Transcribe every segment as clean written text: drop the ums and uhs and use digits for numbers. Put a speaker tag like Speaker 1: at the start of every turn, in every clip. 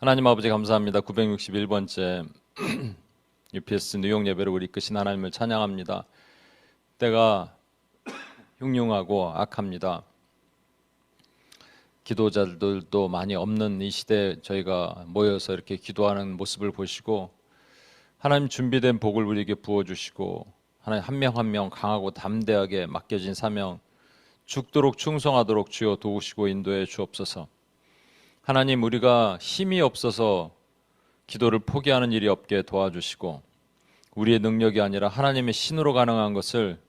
Speaker 1: 하나님 아버지 감사합니다. 961번째 UPS 뉴욕 예배를 우리 이끄신 하나님을 찬양합니다. 때가 흉흉하고 악합니다. 기도자들도 많이 없는 이 시대에 저희가 모여서 이렇게 기도하는 모습을 보시고 하나님 준비된 복을 우리에게 부어주시고 하나님 한 명 한 명 강하고 담대하게 맡겨진 사명 죽도록 충성하도록 주여 도우시고 인도해 주옵소서. 하나님, 우리가 힘이 없어서 기도를 포기하는 일이 없게 도와주시고 우리의 능력이 아니라 하나님의 신으로 가능한 것을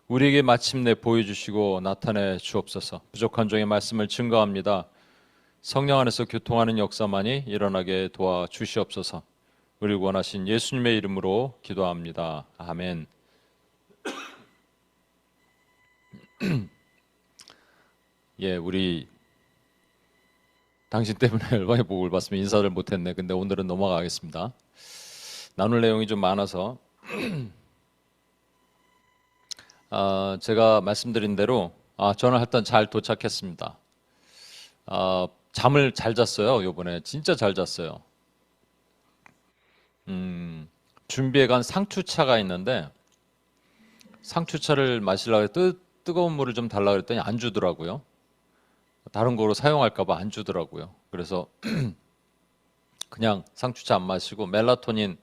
Speaker 1: 우리에게 마침내 보여주시고 나타내 주옵소서. 부족한 종의 말씀을 증거합니다. 성령 안에서 교통하는 역사만이 일어나게 도와주시옵소서. 우리를 원하신 예수님의 이름으로 기도합니다. 아멘. 예, 우리 당신 때문에 열방의 복을 받으면 인사를 못했네. 근데 오늘은 넘어가겠습니다. 나눌 내용이 좀 많아서 제가 말씀드린 대로 저는 하여튼 잘 도착했습니다. 잠을 잘 잤어요. 요번에 진짜 잘 잤어요. 준비해 간 상추차가 있는데 상추차를 마시려고 뜨거운 물을 좀 달라고 그랬더니 안 주더라고요. 다른 거로 사용할까 봐 안 주더라고요. 그래서 그냥 상추차 안 마시고 멜라토닌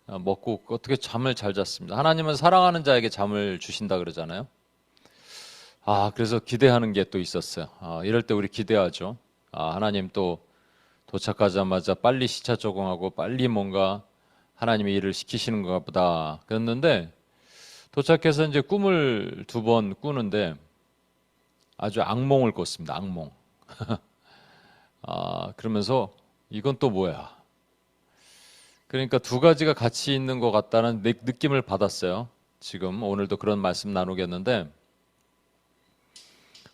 Speaker 1: 먹고 어떻게 잠을 잘 잤습니다. 하나님은 사랑하는 자에게 잠을 주신다 그러잖아요. 그래서 기대하는 게 또 있었어요. 이럴 때 우리 기대하죠. 하나님 또 도착하자마자 빨리 시차 적응하고 빨리 뭔가 하나님의 일을 시키시는가 보다 그랬는데 도착해서 이제 꿈을 2번 꾸는데 아주 악몽을 꿨습니다. 악몽. 그러면서 이건 또 뭐야? 그러니까 두 가지가 같이 있는 것 같다는 느낌을 받았어요. 지금 오늘도 그런 말씀 나누겠는데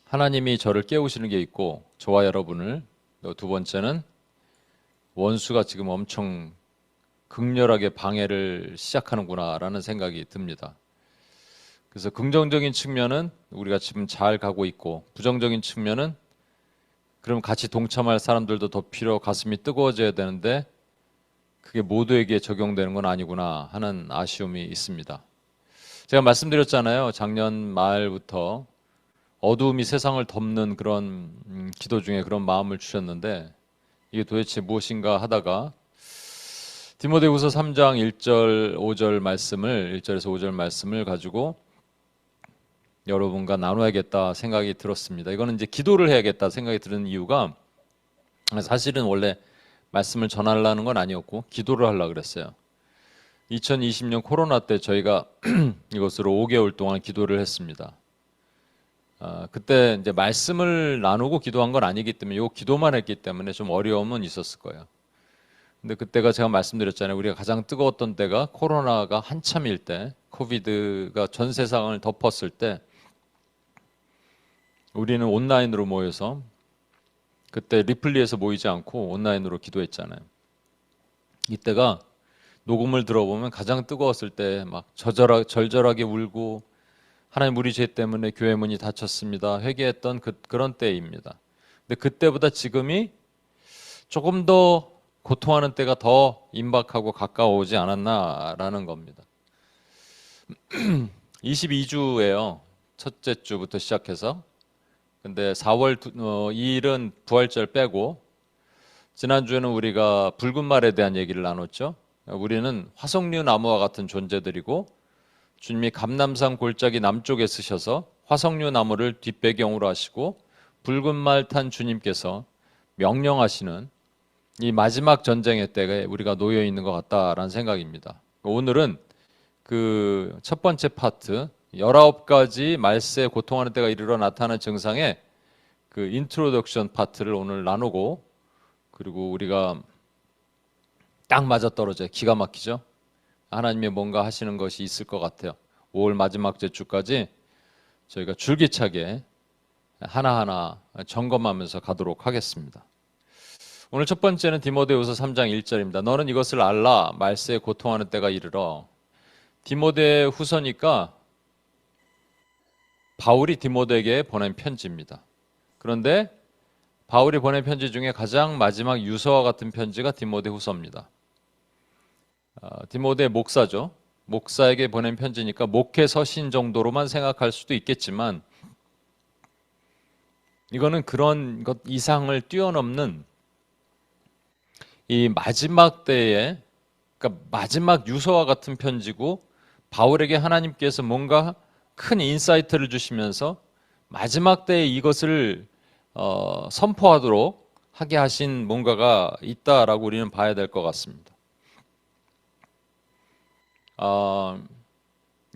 Speaker 1: 하나님이 저를 깨우시는 게 있고 저와 여러분을, 두 번째는 원수가 지금 엄청 극렬하게 방해를 시작하는구나라는 생각이 듭니다. 그래서 긍정적인 측면은 우리가 지금 잘 가고 있고 부정적인 측면은 그럼 같이 동참할 사람들도 더 가슴이 뜨거워져야 되는데 그게 모두에게 적용되는 건 아니구나 하는 아쉬움이 있습니다. 제가 말씀드렸잖아요. 작년 말부터 어두움이 세상을 덮는 그런 기도 중에 그런 마음을 주셨는데 이게 도대체 무엇인가 하다가 디모데후서 3장 1절 5절 말씀을 1절에서 5절 말씀을 가지고 여러분과 나눠야겠다 생각이 들었습니다. 이거는 이제 기도를 해야겠다 생각이 드는 이유가 사실은 원래 말씀을 전하려는 건 아니었고 기도를 하려고 그랬어요. 2020년 코로나 때 저희가 이것으로 5개월 동안 기도를 했습니다. 그때 이제 말씀을 나누고 기도한 건 아니기 때문에 요 기도만 했기 때문에 좀 어려움은 있었을 거예요. 근데 그때가 제가 말씀드렸잖아요. 우리가 가장 뜨거웠던 때가 코로나가 한참일 때, 코비드가 전 세상을 덮었을 때 우리는 온라인으로 모여서 그때 리플리에서 모이지 않고 온라인으로 기도했잖아요. 이때가 녹음을 들어보면 가장 뜨거웠을 때 막 절절하게 울고 하나님 우리 죄 때문에 교회 문이 닫혔습니다. 회개했던 그런 때입니다. 근데 그때보다 지금이 조금 더 고통하는 때가 더 임박하고 가까워오지 않았나라는 겁니다. 22주예요. 첫째 주부터 시작해서. 근데 4월 2일은 부활절 빼고 지난주에는 우리가 붉은 말에 대한 얘기를 나눴죠. 우리는 화석류 나무와 같은 존재들이고 주님이 감람산 골짜기 남쪽에 쓰셔서 화석류 나무를 뒷배경으로 하시고 붉은 말 탄 주님께서 명령하시는 이 마지막 전쟁의 때에 우리가 놓여 있는 것 같다라는 생각입니다. 오늘은 그 첫 번째 파트 19가지 말세에 고통하는 때가 이르러 나타나는 증상의 그 인트로덕션 파트를 오늘 나누고 그리고 우리가 딱 맞아떨어져요. 기가 막히죠. 하나님이 뭔가 하시는 것이 있을 것 같아요. 5월 마지막 주까지 저희가 줄기차게 하나하나 점검하면서 가도록 하겠습니다. 오늘 첫 번째는 디모데후서 3장 1절입니다. 너는 이것을 알라 말세에 고통하는 때가 이르러. 디모데후서니까 바울이 디모데에게 보낸 편지입니다. 그런데 바울이 보낸 편지 중에 가장 마지막 유서와 같은 편지가 디모데후서입니다. 디모데 목사죠. 목사에게 보낸 편지니까 목회 서신 정도로만 생각할 수도 있겠지만 이거는 그런 것 이상을 뛰어넘는 이 마지막 때에, 그러니까 마지막 유서와 같은 편지고, 바울에게 하나님께서 뭔가 큰 인사이트를 주시면서 마지막 때에 이것을 선포하도록 하게 하신 뭔가가 있다라고 우리는 봐야 될 것 같습니다.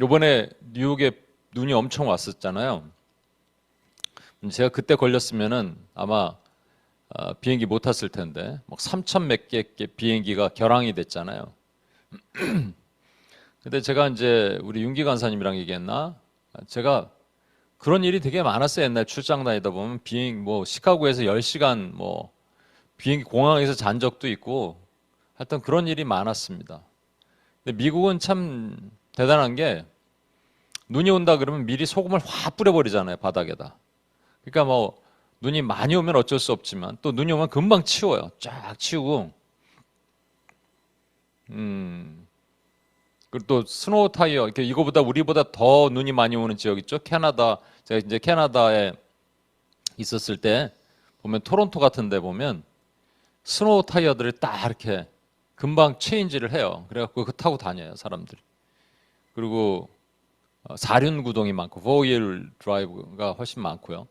Speaker 1: 요번에 뉴욕에 눈이 엄청 왔었잖아요. 제가 그때 걸렸으면은 아마 비행기 못 탔을 텐데, 막 3천 몇 개 비행기가 결항이 됐잖아요. 근데 제가 이제 우리 윤기 간사님이랑 얘기했나? 제가 그런 일이 되게 많았어요. 옛날 출장 다니다 보면 시카고에서 10시간 비행기 공항에서 잔 적도 있고, 하여튼 그런 일이 많았습니다. 근데 미국은 참 대단한 게, 눈이 온다 그러면 미리 소금을 확 뿌려버리잖아요, 바닥에다. 그러니까 눈이 많이 오면 어쩔 수 없지만 또 눈이 오면 금방 치워요. 쫙 치우고. 그리고 또 스노우 타이어, 이거보다 우리보다 더 눈이 많이 오는 지역 있죠? 캐나다. 제가 이제 캐나다에 있었을 때 보면 토론토 같은 데 보면 스노우 타이어들을 딱 이렇게 금방 체인지를 해요. 그래갖고 그거 타고 다녀요, 사람들이. 그리고 사륜구동이 많고, 4wheel 드라이브가 훨씬 많고요.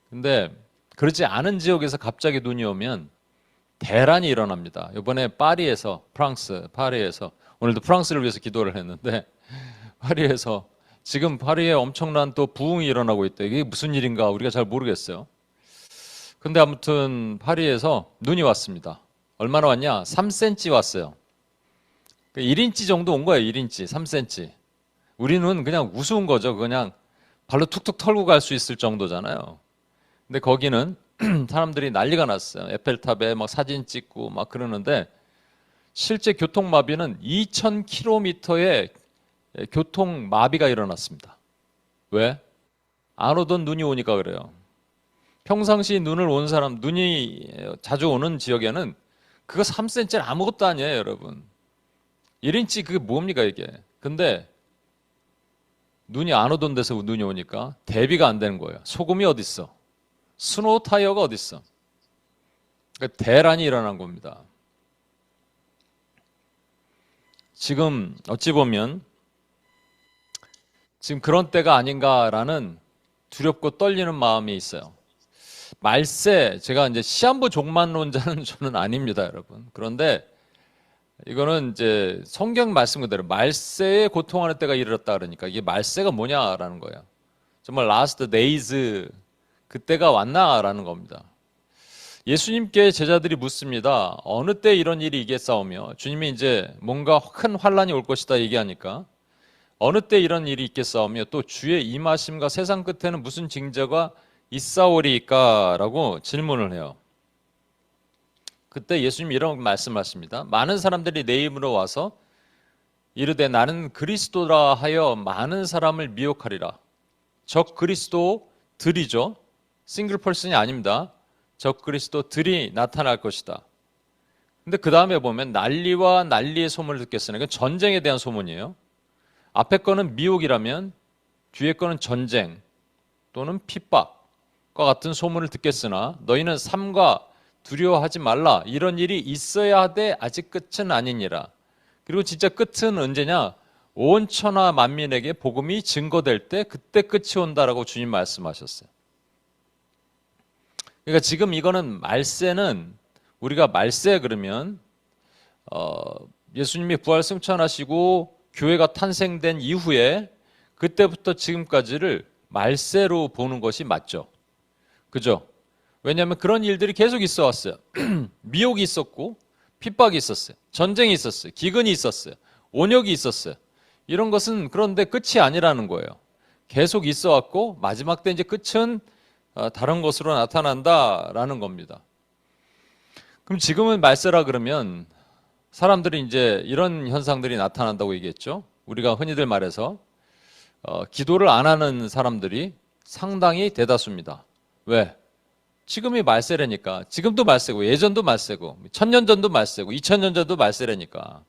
Speaker 1: 근데 그렇지 않은 지역에서 갑자기 눈이 오면 대란이 일어납니다. 이번에 파리에서, 파리에서, 오늘도 프랑스를 위해서 기도를 했는데, 파리에서 지금 파리에 엄청난 또 부흥이 일어나고 있다. 이게 무슨 일인가 우리가 잘 모르겠어요. 근데 아무튼 파리에서 눈이 왔습니다. 얼마나 왔냐? 3cm 왔어요. 1인치 정도 온 거예요. 1인치, 3cm. 우리는 그냥 우스운 거죠. 그냥 발로 툭툭 털고 갈 수 있을 정도잖아요. 근데 거기는 사람들이 난리가 났어요. 에펠탑에 막 사진 찍고 막 그러는데, 실제 교통마비는 2,000km의 교통마비가 일어났습니다. 왜? 안 오던 눈이 오니까 그래요. 평상시 눈을 온 사람, 눈이 자주 오는 지역에는 그거 3cm는 아무것도 아니에요, 여러분. 1인치 그게 뭡니까, 이게. 근데 눈이 안 오던 데서 눈이 오니까 대비가 안 되는 거예요. 소금이 어디 있어? 스노우 타이어가 어디 있어? 그러니까 대란이 일어난 겁니다. 지금 어찌 보면 지금 그런 때가 아닌가라는 두렵고 떨리는 마음이 있어요. 말세, 제가 이제 시한부 종말론자는 저는 아닙니다, 여러분. 그런데 이거는 이제 성경 말씀 그대로 말세에 고통하는 때가 이르렀다 그러니까 이게 말세가 뭐냐라는 거예요. 정말 last days, 그때가 왔나라는 겁니다. 예수님께 제자들이 묻습니다. 어느 때 이런 일이 있겠사오며, 주님이 이제 뭔가 큰 환란이 올 것이다 얘기하니까 어느 때 이런 일이 있겠사오며 또 주의 임하심과 세상 끝에는 무슨 징조가 있사오리까? 라고 질문을 해요. 그때 예수님이 이런 말씀하십니다. 많은 사람들이 내 이름으로 와서 이르되 나는 그리스도라 하여 많은 사람을 미혹하리라. 적 그리스도들이죠. 싱글 펄슨이 아닙니다. 적 그리스도들이 나타날 것이다. 근데 그 다음에 보면 난리와 난리의 소문을 듣겠으나, 이건 전쟁에 대한 소문이에요. 앞에 거는 미혹이라면 뒤에 거는 전쟁 또는 핍박과 같은 소문을 듣겠으나 너희는 삼가 두려워하지 말라. 이런 일이 있어야 하되 아직 끝은 아니니라. 그리고 진짜 끝은 언제냐? 온 천하 만민에게 복음이 증거될 때 그때 끝이 온다라고 주님 말씀하셨어요. 그러니까 지금 이거는 말세는, 우리가 말세 그러면 예수님이 부활 승천하시고 교회가 탄생된 이후에 그때부터 지금까지를 말세로 보는 것이 맞죠. 그죠? 왜냐하면 그런 일들이 계속 있어 왔어요. 미혹이 있었고 핍박이 있었어요. 전쟁이 있었어요. 기근이 있었어요. 온역이 있었어요. 이런 것은 그런데 끝이 아니라는 거예요. 계속 있어 왔고 마지막 때 이제 끝은 다른 것으로 나타난다라는 겁니다. 그럼 지금은 말세라 그러면 사람들이 이제 이런 현상들이 나타난다고 얘기했죠. 우리가 흔히들 말해서 기도를 안 하는 사람들이 상당히 대다수입니다. 왜? 지금이 말세라니까. 지금도 말세고 예전도 말세고 1000년 전도 말세고 2000년 전도 말세라니까.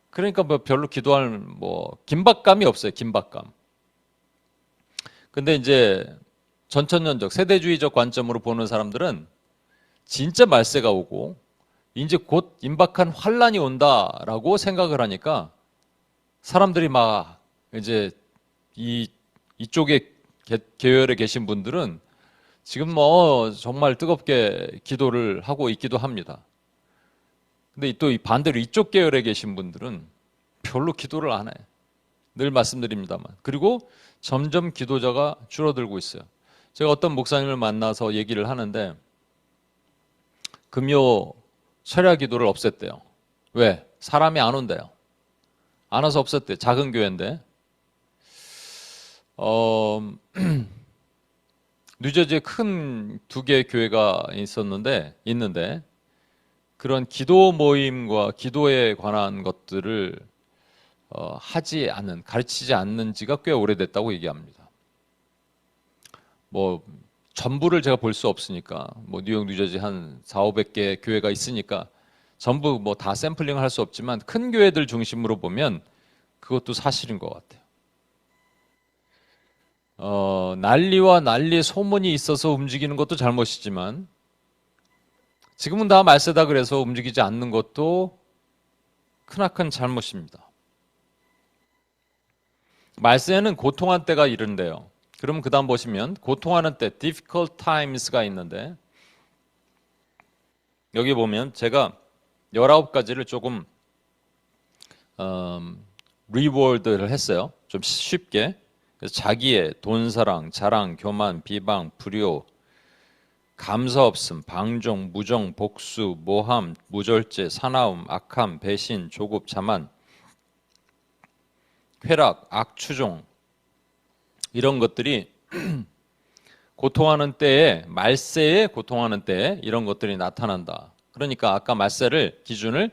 Speaker 1: 그러니까 뭐 별로 기도할 뭐 긴박감이 없어요. 긴박감. 근데 이제 전천년적 세대주의적 관점으로 보는 사람들은 진짜 말세가 오고 이제 곧 임박한 환란이 온다라고 생각을 하니까 사람들이 막 이제 이쪽에 계열에 계신 분들은 지금 뭐 정말 뜨겁게 기도를 하고 있기도 합니다. 근데 또 이 반대로 이쪽 계열에 계신 분들은 별로 기도를 안 해. 늘 말씀드립니다만. 그리고 점점 기도자가 줄어들고 있어요. 제가 어떤 목사님을 만나서 얘기를 하는데 금요 철야 기도를 없앴대요. 왜? 사람이 안 온대요. 안 와서 없앴대. 작은 교회인데. 뉴저지에 큰 2개의 교회가 있는데 그런 기도 모임과 기도에 관한 것들을 가르치지 않는 지가 꽤 오래됐다고 얘기합니다. 뭐 전부를 제가 볼 수 없으니까 뭐 뉴욕, 뉴저지 한 400-500개 교회가 있으니까 전부 뭐 다 샘플링을 할 수 없지만 큰 교회들 중심으로 보면 그것도 사실인 것 같아요. 난리와 난리의 소문이 있어서 움직이는 것도 잘못이지만 지금은 다 말세다 그래서 움직이지 않는 것도 크나큰 잘못입니다. 말세에는 고통한 때가 이른데요. 그럼 그 다음 보시면 고통하는 때 difficult times가 있는데 여기 보면 제가 19가지를 조금 리워드를 했어요. 좀 쉽게. 그래서 자기애, 돈사랑, 자랑, 교만, 비방, 불효, 감사 없음, 방종, 무정, 복수, 모함, 무절제, 사나움, 악함, 배신, 조급, 자만, 쾌락, 악추종 이런 것들이 고통하는 때에 말세에 고통하는 때에 이런 것들이 나타난다. 그러니까 아까 말세를 기준을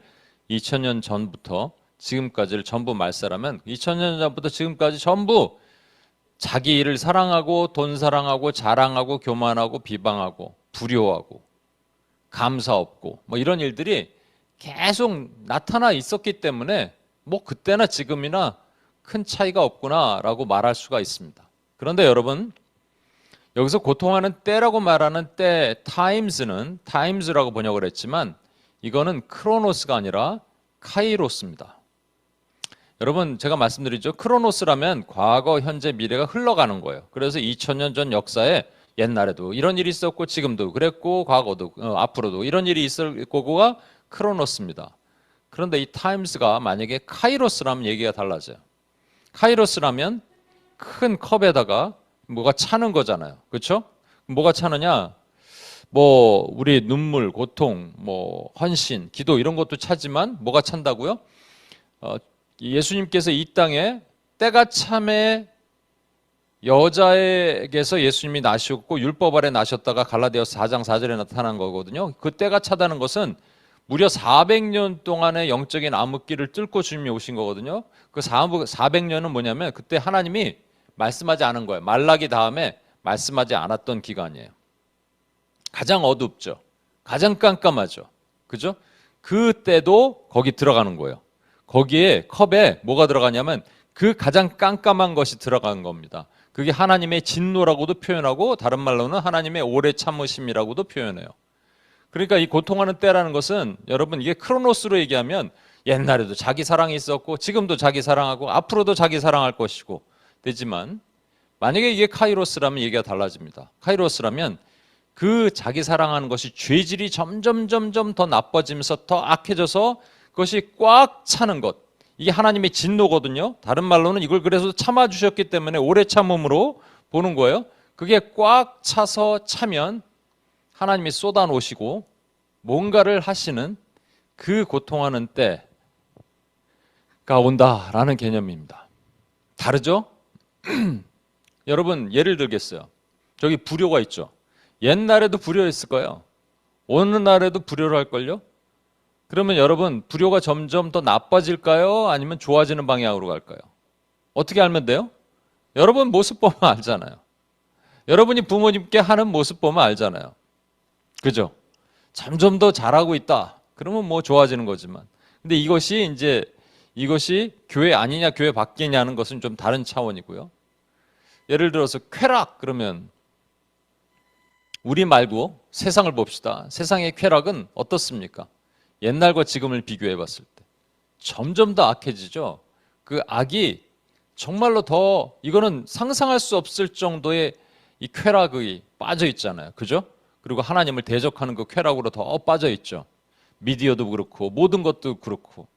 Speaker 1: 2000년 전부터 지금까지를 전부 말세라면 2000년 전부터 지금까지 전부 자기 일을 사랑하고 돈 사랑하고 자랑하고 교만하고 비방하고 불효하고 감사 없고 뭐 이런 일들이 계속 나타나 있었기 때문에 뭐 그때나 지금이나 큰 차이가 없구나라고 말할 수가 있습니다. 그런데 여러분 여기서 고통하는 때라고 말하는 때 times라고 번역을 했지만 이거는 크로노스가 아니라 카이로스입니다. 여러분 제가 말씀드리죠. 크로노스라면 과거, 현재, 미래가 흘러가는 거예요. 그래서 2000년 전 역사에 옛날에도 이런 일이 있었고 지금도 그랬고 과거도 앞으로도 이런 일이 있을 거고가 크로노스입니다. 그런데 이 times가 만약에 카이로스라면 얘기가 달라져요. 카이로스라면 큰 컵에다가 뭐가 차는 거잖아요. 그렇죠? 뭐가 차느냐? 뭐 우리 눈물, 고통, 뭐 헌신, 기도 이런 것도 차지만 뭐가 찬다고요? 예수님께서 이 땅에 때가 참에 여자에게서 예수님이 나셨고 율법 아래 나셨다가 갈라디아서 4장 4절에 나타난 거거든요. 그 때가 차다는 것은 무려 400년 동안의 영적인 암흑기를 뚫고 주님이 오신 거거든요. 그 400년은 뭐냐면 그때 하나님이 말씀하지 않은 거예요. 말라기 다음에 말씀하지 않았던 기간이에요. 가장 어둡죠. 가장 깜깜하죠. 그죠? 그때도 거기 들어가는 거예요. 거기에 컵에 뭐가 들어가냐면 그 가장 깜깜한 것이 들어간 겁니다. 그게 하나님의 진노라고도 표현하고 다른 말로는 하나님의 오래 참으심이라고도 표현해요. 그러니까 이 고통하는 때라는 것은 여러분 이게 크로노스로 얘기하면 옛날에도 자기 사랑이 있었고 지금도 자기 사랑하고 앞으로도 자기 사랑할 것이고 되지만 만약에 이게 카이로스라면 얘기가 달라집니다. 카이로스라면 그 자기 사랑하는 것이 죄질이 점점 더 나빠지면서 더 악해져서 그것이 꽉 차는 것. 이게 하나님의 진노거든요. 다른 말로는 이걸 그래서 참아주셨기 때문에 오래 참음으로 보는 거예요. 그게 꽉 차서 차면 하나님이 쏟아놓으시고 뭔가를 하시는 그 고통하는 때가 온다라는 개념입니다. 다르죠? 여러분 예를 들겠어요. 저기 불효가 있죠. 옛날에도 불효했을 거예요. 어느 날에도 불효를 할걸요? 그러면 여러분 불효가 점점 더 나빠질까요? 아니면 좋아지는 방향으로 갈까요? 어떻게 알면 돼요? 여러분 모습 보면 알잖아요. 여러분이 부모님께 하는 모습 보면 알잖아요. 그죠? 점점 더 잘하고 있다. 그러면 뭐 좋아지는 거지만. 근데 이것이 교회 아니냐, 교회 밖이냐는 것은 좀 다른 차원이고요. 예를 들어서 쾌락 그러면 우리 말고 세상을 봅시다. 세상의 쾌락은 어떻습니까? 옛날과 지금을 비교해 봤을 때 점점 더 악해지죠. 그 악이 정말로 더 이거는 상상할 수 없을 정도의 이 쾌락이 빠져 있잖아요. 그죠? 그리고 하나님을 대적하는 그 쾌락으로 더 빠져 있죠. 미디어도 그렇고 모든 것도 그렇고.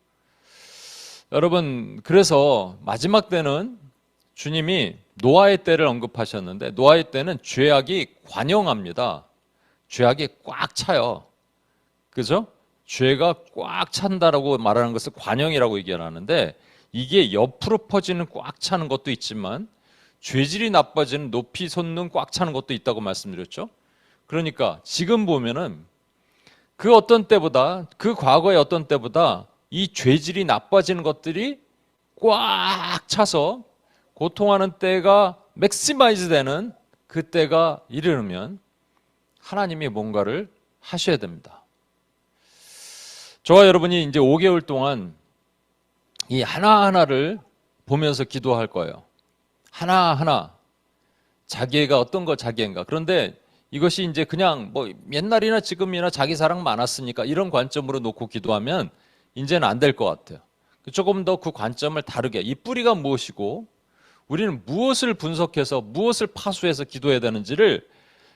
Speaker 1: 여러분, 그래서 마지막 때는 주님이 노아의 때를 언급하셨는데 노아의 때는 죄악이 관영합니다. 죄악이 꽉 차요. 그죠? 죄가 꽉 찬다라고 말하는 것을 관영이라고 얘기하는데 이게 옆으로 퍼지는 꽉 차는 것도 있지만 죄질이 나빠지는 높이 솟는 꽉 차는 것도 있다고 말씀드렸죠. 그러니까 지금 보면은 그 어떤 때보다 그 과거의 어떤 때보다 이 죄질이 나빠지는 것들이 꽉 차서 고통하는 때가 맥시마이즈 되는 그 때가 이르면 하나님이 뭔가를 하셔야 됩니다. 저와 여러분이 이제 5개월 동안 이 하나하나를 보면서 기도할 거예요. 하나하나 자기애가 어떤 거 자기애인가. 그런데 이것이 이제 그냥 뭐 옛날이나 지금이나 자기 사랑 많았으니까 이런 관점으로 놓고 기도하면 이제는 안 될 것 같아요. 조금 더 그 관점을 다르게 이 뿌리가 무엇이고 우리는 무엇을 분석해서 무엇을 파수해서 기도해야 되는지를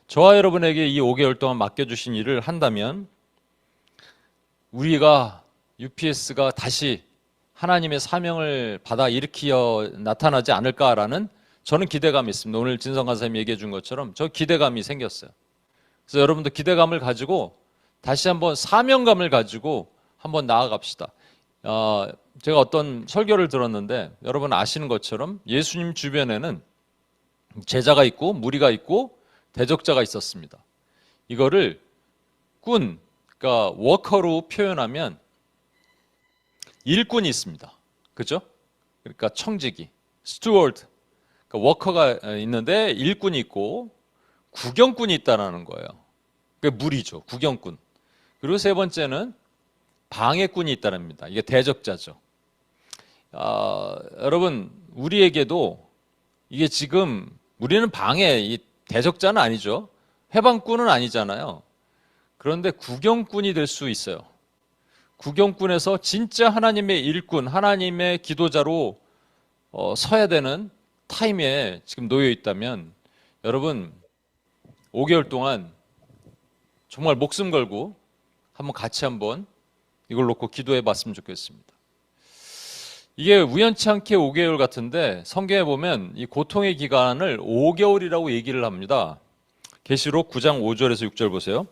Speaker 1: 저와 여러분에게 이 5개월 동안 맡겨주신 일을 한다면 우리가 UPS가 다시 하나님의 사명을 받아 일으키어 나타나지 않을까라는 저는 기대감이 있습니다. 오늘 진성관 선생님이 얘기해 준 것처럼 저 기대감이 생겼어요. 그래서 여러분도 기대감을 가지고 다시 한번 사명감을 가지고 한번 나아갑시다. 제가 어떤 설교를 들었는데 여러분 아시는 것처럼 예수님 주변에는 제자가 있고 무리가 있고 대적자가 있었습니다. 이거를 그러니까 워커로 표현하면 일꾼이 있습니다. 그죠? 그러니까 청지기, 스튜어드, 그러니까 워커가 있는데 일꾼이 있고 구경꾼이 있다는 거예요. 그게 무리죠. 구경꾼. 그리고 세 번째는 방해꾼이 있다랍니다. 이게 대적자죠. 여러분 우리에게도 이게 지금 우리는 이 대적자는 아니죠. 해방꾼은 아니잖아요. 그런데 구경꾼이 될 수 있어요. 구경꾼에서 진짜 하나님의 일꾼, 하나님의 기도자로 서야 되는 타임에 지금 놓여 있다면 여러분 5개월 동안 정말 목숨 걸고 같이 한번 이걸 놓고 기도해 봤으면 좋겠습니다. 이게 우연치 않게 5개월 같은데 성경에 보면 이 고통의 기간을 5개월이라고 얘기를 합니다. 계시록 9장 5절에서 6절 보세요.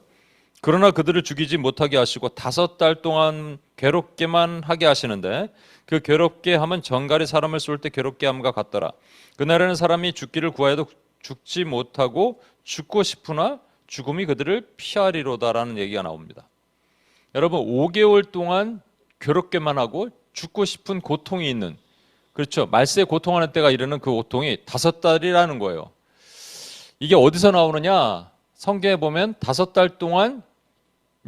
Speaker 1: 그러나 그들을 죽이지 못하게 하시고 5달 동안 괴롭게만 하게 하시는데 그 괴롭게 함은 정갈이 사람을 쏠 때 괴롭게 함과 같더라. 그날에는 사람이 죽기를 구하여도 죽지 못하고 죽고 싶으나 죽음이 그들을 피하리로다라는 얘기가 나옵니다. 여러분 5개월 동안 괴롭게만 하고 죽고 싶은 고통이 있는, 그렇죠, 말세에 고통하는 때가 이르는 그 고통이 5달이라는 거예요. 이게 어디서 나오느냐, 성경에 보면 5달 동안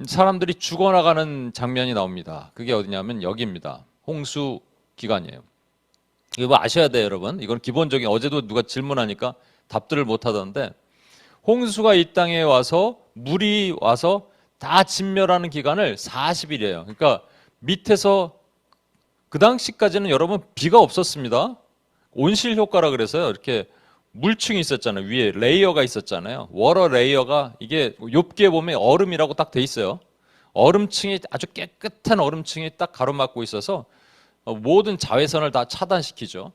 Speaker 1: 사람들이 죽어나가는 장면이 나옵니다. 그게 어디냐면 여기입니다. 홍수 기간이에요. 이거 뭐 아셔야 돼요, 여러분. 이건 기본적인, 어제도 누가 질문하니까 답들을 못 하던데, 홍수가 이 땅에 와서 물이 와서 다 진멸하는 기간을 40일이에요. 그러니까 밑에서 그 당시까지는 여러분 비가 없었습니다. 온실 효과라 그래서요. 이렇게 물층이 있었잖아요. 위에 레이어가 있었잖아요. 워러 레이어가 이게 욥기에 보면 얼음이라고 딱 돼 있어요. 얼음층이 아주 깨끗한 얼음층이 딱 가로막고 있어서 모든 자외선을 다 차단시키죠.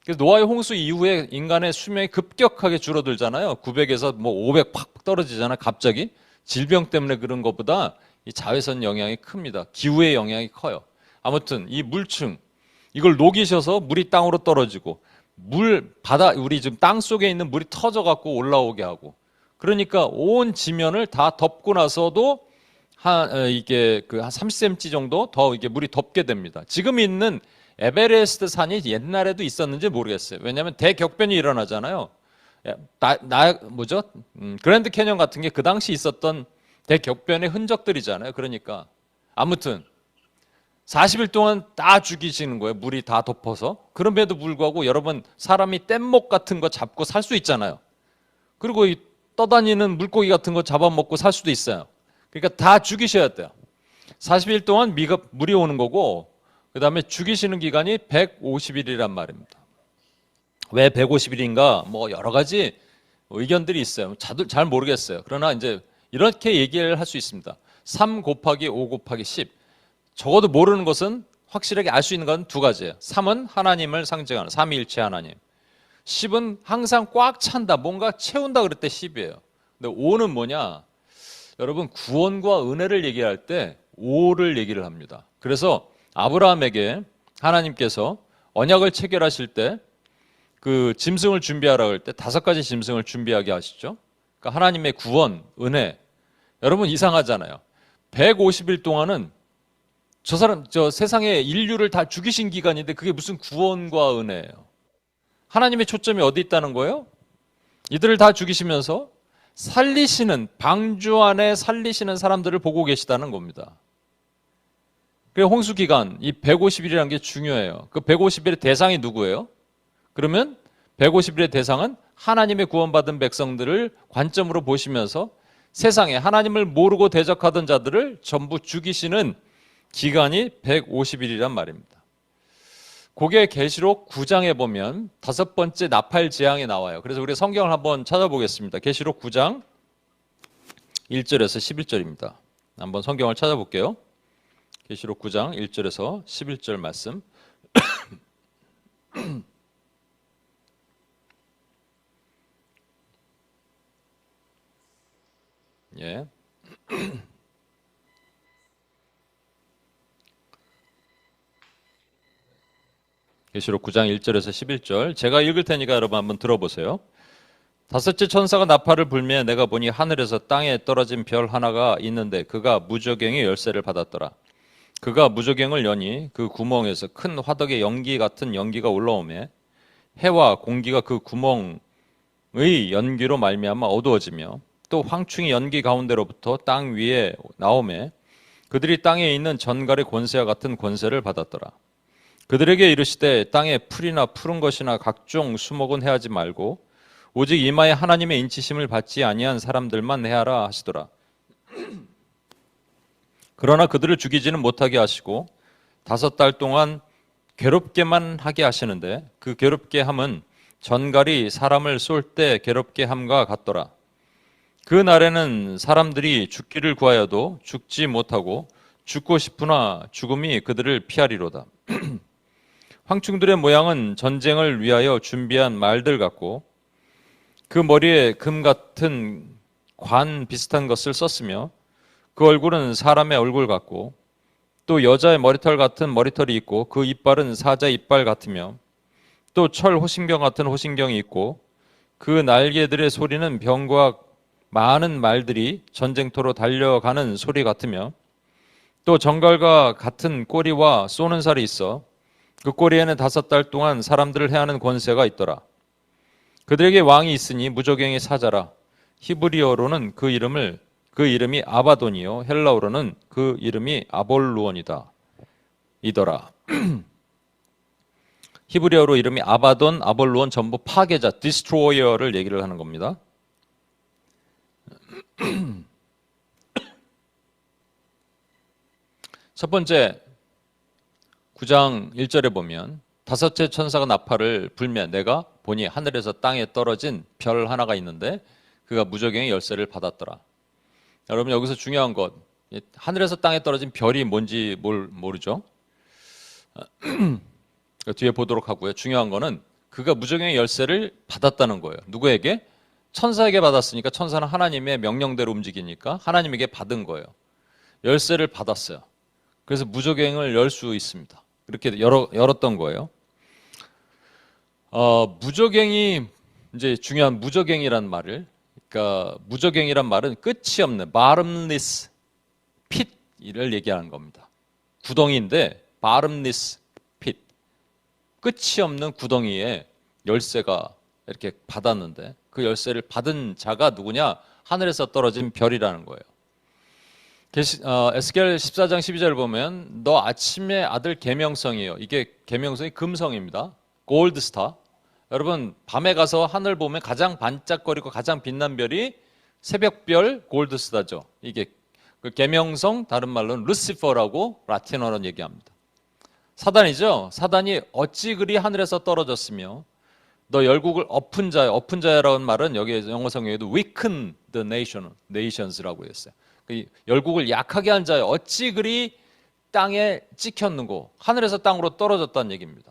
Speaker 1: 그래서 노아의 홍수 이후에 인간의 수명이 급격하게 줄어들잖아요. 900에서 뭐 500 팍 떨어지잖아요. 갑자기 질병 때문에 그런 것보다 이 자외선 영향이 큽니다. 기후의 영향이 커요. 아무튼 이 물층 이걸 녹이셔서 물이 땅으로 떨어지고 우리 지금 땅 속에 있는 물이 터져 갖고 올라오게 하고, 그러니까 온 지면을 다 덮고 나서도 이게 한 30cm 정도 더 이게 물이 덮게 됩니다. 지금 있는 에베레스트 산이 옛날에도 있었는지 모르겠어요. 왜냐하면 대격변이 일어나잖아요. 그랜드 캐년 같은 게 그 당시 있었던 대격변의 흔적들이잖아요. 그러니까 아무튼 40일 동안 다 죽이시는 거예요. 물이 다 덮어서. 그럼에도 불구하고 여러분, 사람이 뗏목 같은 거 잡고 살 수 있잖아요. 그리고 이 떠다니는 물고기 같은 거 잡아먹고 살 수도 있어요. 그러니까 다 죽이셔야 돼요. 40일 동안 물이 오는 거고, 그 다음에 죽이시는 기간이 150일이란 말입니다. 왜 150일인가? 뭐 여러 가지 의견들이 있어요. 잘 모르겠어요. 그러나 이제 이렇게 얘기를 할 수 있습니다. 3 곱하기 5 곱하기 10. 적어도 모르는 것은 확실하게 알 수 있는 건 두 가지예요. 3은 하나님을 상징하는 삼위일체 하나님. 10은 항상 꽉 찬다, 뭔가 채운다 그럴 때 10이에요. 근데 5는 뭐냐? 여러분, 구원과 은혜를 얘기할 때 5를 얘기를 합니다. 그래서 아브라함에게 하나님께서 언약을 체결하실 때 그 짐승을 준비하라고 할 때 5가지 짐승을 준비하게 하시죠. 그러니까 하나님의 구원, 은혜. 여러분, 이상하잖아요. 150일 동안은 저 세상의 인류를 다 죽이신 기간인데 그게 무슨 구원과 은혜예요. 하나님의 초점이 어디 있다는 거예요? 이들을 다 죽이시면서 살리시는, 방주 안에 살리시는 사람들을 보고 계시다는 겁니다. 그 홍수 기간, 이 150일이라는 게 중요해요. 그 150일의 대상이 누구예요? 그러면 150일의 대상은 하나님의 구원받은 백성들을 관점으로 보시면서 세상에 하나님을 모르고 대적하던 자들을 전부 죽이시는 기간이 150일이란 말입니다. 그게 계시록 9장에 보면 5번째 나팔 재앙이 나와요. 그래서 우리 성경을 한번 찾아보겠습니다. 계시록 9장 1절에서 11절입니다. 한번 성경을 찾아볼게요. 계시록 9장 1절에서 11절 말씀. 예. 계시록 9장 1절에서 11절. 제가 읽을 테니까 여러분 한번 들어보세요. 5째 천사가 나팔을 불매 내가 보니 하늘에서 땅에 떨어진 별 하나가 있는데 그가 무저갱의 열쇠를 받았더라. 그가 무저갱을 여니 그 구멍에서 큰 화덕의 연기 같은 연기가 올라오매 해와 공기가 그 구멍의 연기로 말미암아 어두워지며 또 황충이 연기 가운데로부터 땅 위에 나오매 그들이 땅에 있는 전갈의 권세와 같은 권세를 받았더라. 그들에게 이르시되 땅에 풀이나 푸른 것이나 각종 수목은 해하지 말고 오직 이마에 하나님의 인치심을 받지 아니한 사람들만 해하라 하시더라. 그러나 그들을 죽이지는 못하게 하시고 5달 동안 괴롭게만 하게 하시는데 그 괴롭게 함은 전갈이 사람을 쏠 때 괴롭게 함과 같더라. 그 날에는 사람들이 죽기를 구하여도 죽지 못하고 죽고 싶으나 죽음이 그들을 피하리로다. 황충들의 모양은 전쟁을 위하여 준비한 말들 같고 그 머리에 금 같은 관 비슷한 것을 썼으며 그 얼굴은 사람의 얼굴 같고 또 여자의 머리털 같은 머리털이 있고 그 이빨은 사자 이빨 같으며 또 철 호신경 같은 호신경이 있고 그 날개들의 소리는 병과 많은 말들이 전쟁터로 달려가는 소리 같으며 또 정갈과 같은 꼬리와 쏘는 살이 있어 그 꼬리에는 5달 동안 사람들을 해하는 권세가 있더라. 그들에게 왕이 있으니 무저갱의 사자라. 히브리어로는 그 이름이 아바돈이요 헬라어로는 그 이름이 아볼루온이다. 이더라. 히브리어로 이름이 아바돈, 아볼루온 전부 파괴자, 디스트로이어를 얘기를 하는 겁니다. 첫 번째 9장 1절에 보면 5째 천사가 나팔을 불매 내가 보니 하늘에서 땅에 떨어진 별 하나가 있는데 그가 무저갱의 열쇠를 받았더라. 여러분 여기서 중요한 것, 하늘에서 땅에 떨어진 별이 뭔지 모르죠? 뒤에 보도록 하고요. 중요한 거는 그가 무저갱의 열쇠를 받았다는 거예요. 누구에게? 천사에게 받았으니까 천사는 하나님의 명령대로 움직이니까 하나님에게 받은 거예요. 열쇠를 받았어요. 그래서 무저갱을 열 수 있습니다. 이렇게 열었던 거예요. 무저갱이 이제 중요한 무저갱이란 말을, 그러니까 무저갱이란 말은 끝이 없는 bottomless pit을 얘기하는 겁니다. 구덩이인데 bottomless pit, 끝이 없는 구덩이에 열쇠가 이렇게 받았는데 그 열쇠를 받은 자가 누구냐? 하늘에서 떨어진 별이라는 거예요. 에스겔 14장 12절을 보면 너 아침의 아들 계명성이에요. 이게 계명성이 금성입니다. 골드스타. 여러분 밤에 가서 하늘 보면 가장 반짝거리고 가장 빛난 별이 새벽별 골드스타죠. 이게 그 계명성, 다른 말로는 루시퍼라고 라틴어로 얘기합니다. 사단이죠. 사단이 어찌 그리 하늘에서 떨어졌으며 너 열국을 엎은 자야. 엎은 자야라는 말은 여기 영어 성경에도 weaken the nations라고 했어요. 그 열국을 약하게 한 자야. 어찌 그리 땅에 찍혔는고. 하늘에서 땅으로 떨어졌다는 얘기입니다.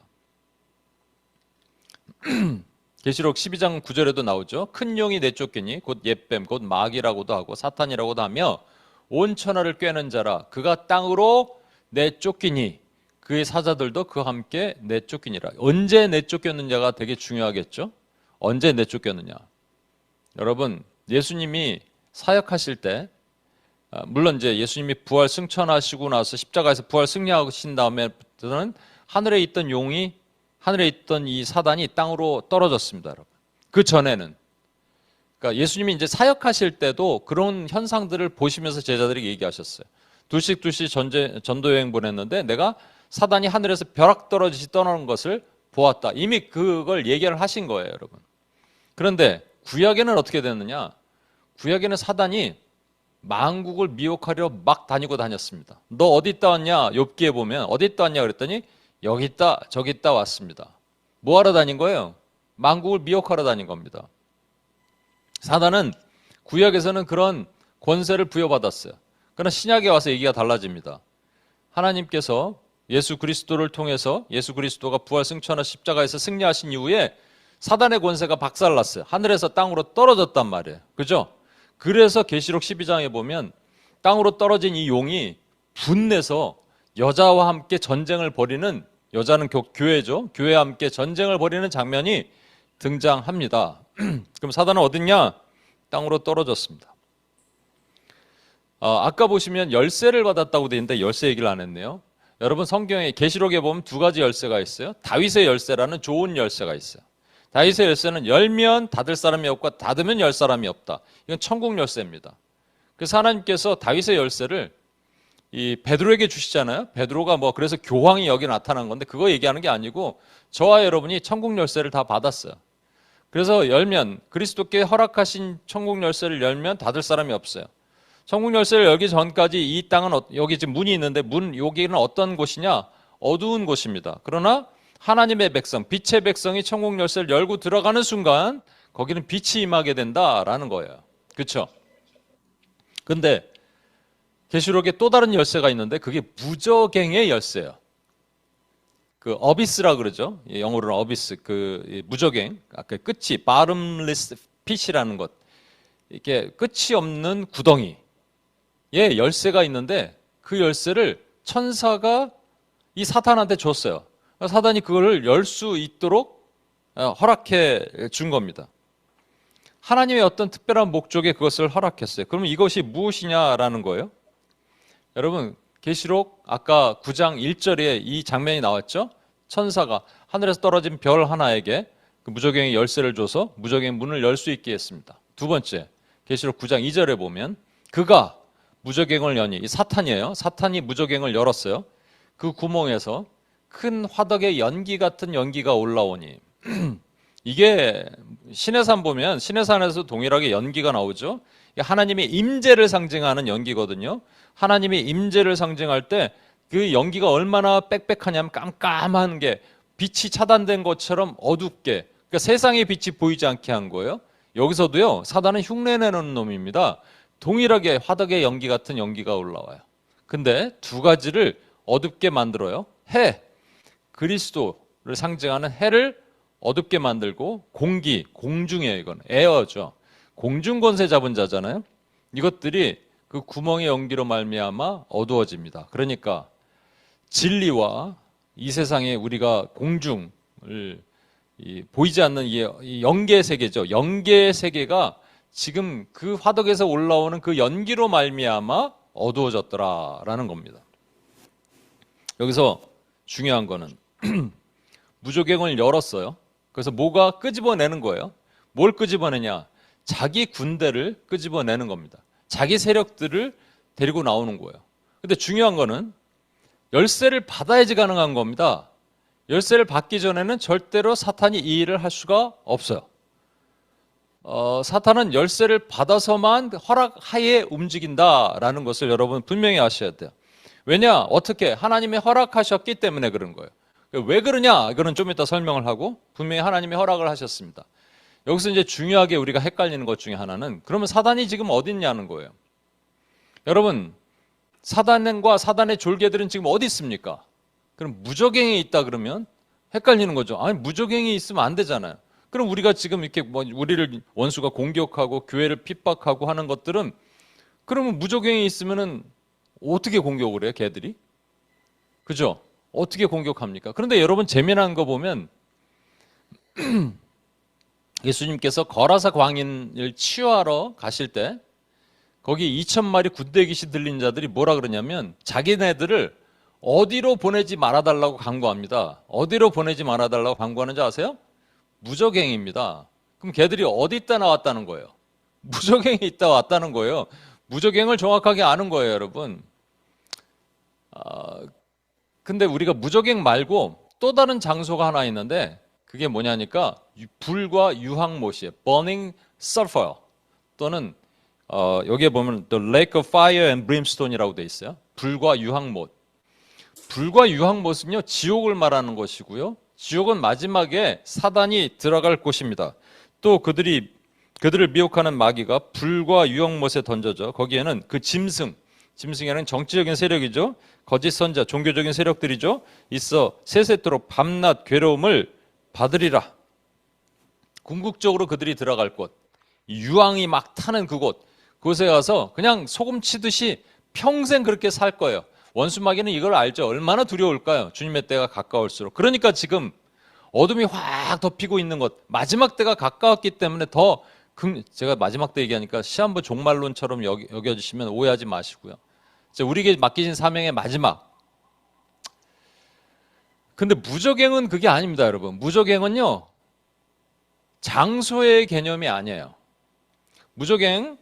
Speaker 1: 계시록 12장 9절에도 나오죠. 큰 용이 내쫓기니 곧 옛뱀 곧 마귀라고도 하고 사탄이라고도 하며 온 천하를 꿰는 자라. 그가 땅으로 내쫓기니 그의 사자들도 그와 함께 내쫓기니라. 언제 내쫓겼느냐가 되게 중요하겠죠. 언제 내쫓겼느냐. 여러분 예수님이 사역하실 때 물론 이제 예수님이 부활 승천하시고 나서 십자가에서 부활 승리하신 다음에는 하늘에 있던 용이 하늘에 있던 이 사단이 땅으로 떨어졌습니다, 여러분. 그 전에는 그러니까 예수님이 이제 사역하실 때도 그런 현상들을 보시면서 제자들에게 얘기하셨어요. 둘씩 전도 여행 보냈는데 내가 사단이 하늘에서 벼락 떨어지시 떠나는 것을 보았다. 이미 그걸 얘기를 하신 거예요, 여러분. 그런데 구약에는 어떻게 됐느냐? 구약에는 사단이 만국을 미혹하려 막 다녔습니다. 너 어디 있다 왔냐? 욥기에 보면 어디 있다 왔냐 그랬더니 여기 있다 저기 있다 왔습니다. 뭐 하러 다닌 거예요? 만국을 미혹하러 다닌 겁니다. 사단은 구약에서는 그런 권세를 부여받았어요. 그러나 신약에 와서 얘기가 달라집니다. 하나님께서 예수 그리스도를 통해서 예수 그리스도가 부활 승천하 십자가에서 승리하신 이후에 사단의 권세가 박살났어요. 하늘에서 땅으로 떨어졌단 말이에요. 그죠? 그래서 계시록 12장에 보면 땅으로 떨어진 이 용이 분내서 여자와 함께 전쟁을 벌이는, 여자는 교회죠. 교회와 함께 전쟁을 벌이는 장면이 등장합니다. 그럼 사단은 어딨냐? 땅으로 떨어졌습니다. 아까 보시면 열쇠를 받았다고 되어 있는데 열쇠 얘기를 안 했네요. 여러분 성경에 계시록에 보면 두 가지 열쇠가 있어요. 다윗의 열쇠라는 좋은 열쇠가 있어요. 다윗의 열쇠는 열면 닫을 사람이 없고 닫으면 열 사람이 없다. 이건 천국 열쇠입니다. 그래서 하나님께서 다윗의 열쇠를 이 베드로에게 주시잖아요. 베드로가 그래서 교황이 여기 나타난 건데 그거 얘기하는 게 아니고 저와 여러분이 천국 열쇠를 다 받았어요. 그래서 열면 그리스도께 허락하신 천국 열쇠를 열면 닫을 사람이 없어요. 천국 열쇠를 열기 전까지 이 땅은 여기 지금 문이 있는데 여기는 어떤 곳이냐? 어두운 곳입니다. 그러나 하나님의 백성, 빛의 백성이 천국 열쇠를 열고 들어가는 순간 거기는 빛이 임하게 된다라는 거예요. 그렇죠? 근데 계시록에 또 다른 열쇠가 있는데 그게 무저갱의 열쇠예요. 그 어비스라 그러죠. 영어로는 어비스. 그 무저갱. 아까 끝이 bottomless pit이라는 것. 이게 끝이 없는 구덩이. 예, 열쇠가 있는데 그 열쇠를 천사가 이 사탄한테 줬어요. 사단이 그거를 열 수 있도록 허락해 준 겁니다. 하나님의 어떤 특별한 목적에 그것을 허락했어요. 그러면 이것이 무엇이냐라는 거예요. 여러분 계시록 아까 9장 1절에 이 장면이 나왔죠. 천사가 하늘에서 떨어진 별 하나에게 그 무저갱의 열쇠를 줘서 무저갱의 문을 열 수 있게 했습니다. 두 번째 계시록 9장 2절에 보면 그가 무저갱을 여니, 이 사탄이에요. 사탄이 무저갱을 열었어요. 그 구멍에서 큰 화덕의 연기 같은 연기가 올라오니 이게 시내산 보면 시내산에서 동일하게 연기가 나오죠. 하나님의 임재를 상징하는 연기거든요. 하나님의 임재를 상징할 때 그 연기가 얼마나 빽빽하냐면 깜깜한 게 빛이 차단된 것처럼 어둡게, 그러니까 세상의 빛이 보이지 않게 한 거예요. 여기서도요, 사단은 흉내내는 놈입니다. 동일하게 화덕의 연기 같은 연기가 올라와요. 근데 두 가지를 어둡게 만들어요. 해, 그리스도를 상징하는 해를 어둡게 만들고 공기, 공중이에요. 이건 에어죠. 공중 권세 잡은 자잖아요. 이것들이 그 구멍의 연기로 말미암아 어두워집니다. 그러니까 진리와 이 세상에 우리가 공중을 보이지 않는 이 영계 세계죠. 영계 세계가 지금 그 화덕에서 올라오는 그 연기로 말미암아 어두워졌더라라는 겁니다. 여기서 중요한 거는 무저갱을 열었어요. 그래서 뭐가 끄집어내는 거예요. 뭘 끄집어내냐? 자기 군대를 끄집어내는 겁니다. 자기 세력들을 데리고 나오는 거예요. 근데 중요한 거는 열쇠를 받아야지 가능한 겁니다. 열쇠를 받기 전에는 절대로 사탄이 이 일을 할 수가 없어요. 사탄은 열쇠를 받아서만 허락하에 움직인다라는 것을 여러분 분명히 아셔야 돼요. 왜냐? 어떻게? 하나님이 허락하셨기 때문에 그런 거예요. 왜 그러냐? 이거는 좀 이따 설명을 하고 분명히 하나님이 허락을 하셨습니다. 여기서 이제 중요하게 우리가 헷갈리는 것 중에 하나는 그러면 사단이 지금 어디 있냐는 거예요. 여러분, 사단과 사단의 졸개들은 지금 어디 있습니까? 그럼 무저갱이 있다 그러면 헷갈리는 거죠. 아니, 무저갱이 있으면 안 되잖아요. 그럼 우리가 지금 이렇게 우리를 원수가 공격하고 교회를 핍박하고 하는 것들은 그러면 무저갱이 있으면은 어떻게 공격을 해요, 걔들이? 그죠? 어떻게 공격합니까? 그런데 여러분 재미난 거 보면 예수님께서 거라사 광인을 치유하러 가실 때 거기 2,000마리 군대 귀신 들린 자들이 뭐라 그러냐면 자기네들을 어디로 보내지 말아달라고 간구합니다. 어디로 보내지 말아달라고 간구하는지 아세요? 무저갱입니다. 그럼 걔들이 어디 있다 나왔다는 거예요? 무저갱이 있다 왔다는 거예요. 무저갱을 정확하게 아는 거예요, 여러분. 근데 우리가 무저갱 말고 또 다른 장소가 하나 있는데 그게 뭐냐니까 불과 유황못이에요. burning sulfur 또는 여기에 보면 the lake of fire and brimstone이라고 돼 있어요. 불과 유황못. 불과 유황못은요 지옥을 말하는 것이고요. 지옥은 마지막에 사단이 들어갈 곳입니다. 또 그들을 미혹하는 마귀가 불과 유황못에 던져져 거기에는 그 짐승에는 정치적인 세력이죠. 거짓 선자, 종교적인 세력들이죠. 있어 세세토록 밤낮 괴로움을 받으리라. 궁극적으로 그들이 들어갈 곳, 유황이 막 타는 그곳에 가서 그냥 소금 치듯이 평생 그렇게 살 거예요. 원수 마귀는 이걸 알죠. 얼마나 두려울까요? 주님의 때가 가까울수록. 그러니까 지금 어둠이 확 덮이고 있는 것, 마지막 때가 가까웠기 때문에 제가 마지막 때 얘기하니까 시한부 종말론처럼 여겨주시면 오해하지 마시고요. 우리에게 맡기신 사명의 마지막. 근데 무저갱은 그게 아닙니다, 여러분. 무저갱은요, 장소의 개념이 아니에요. 무저갱,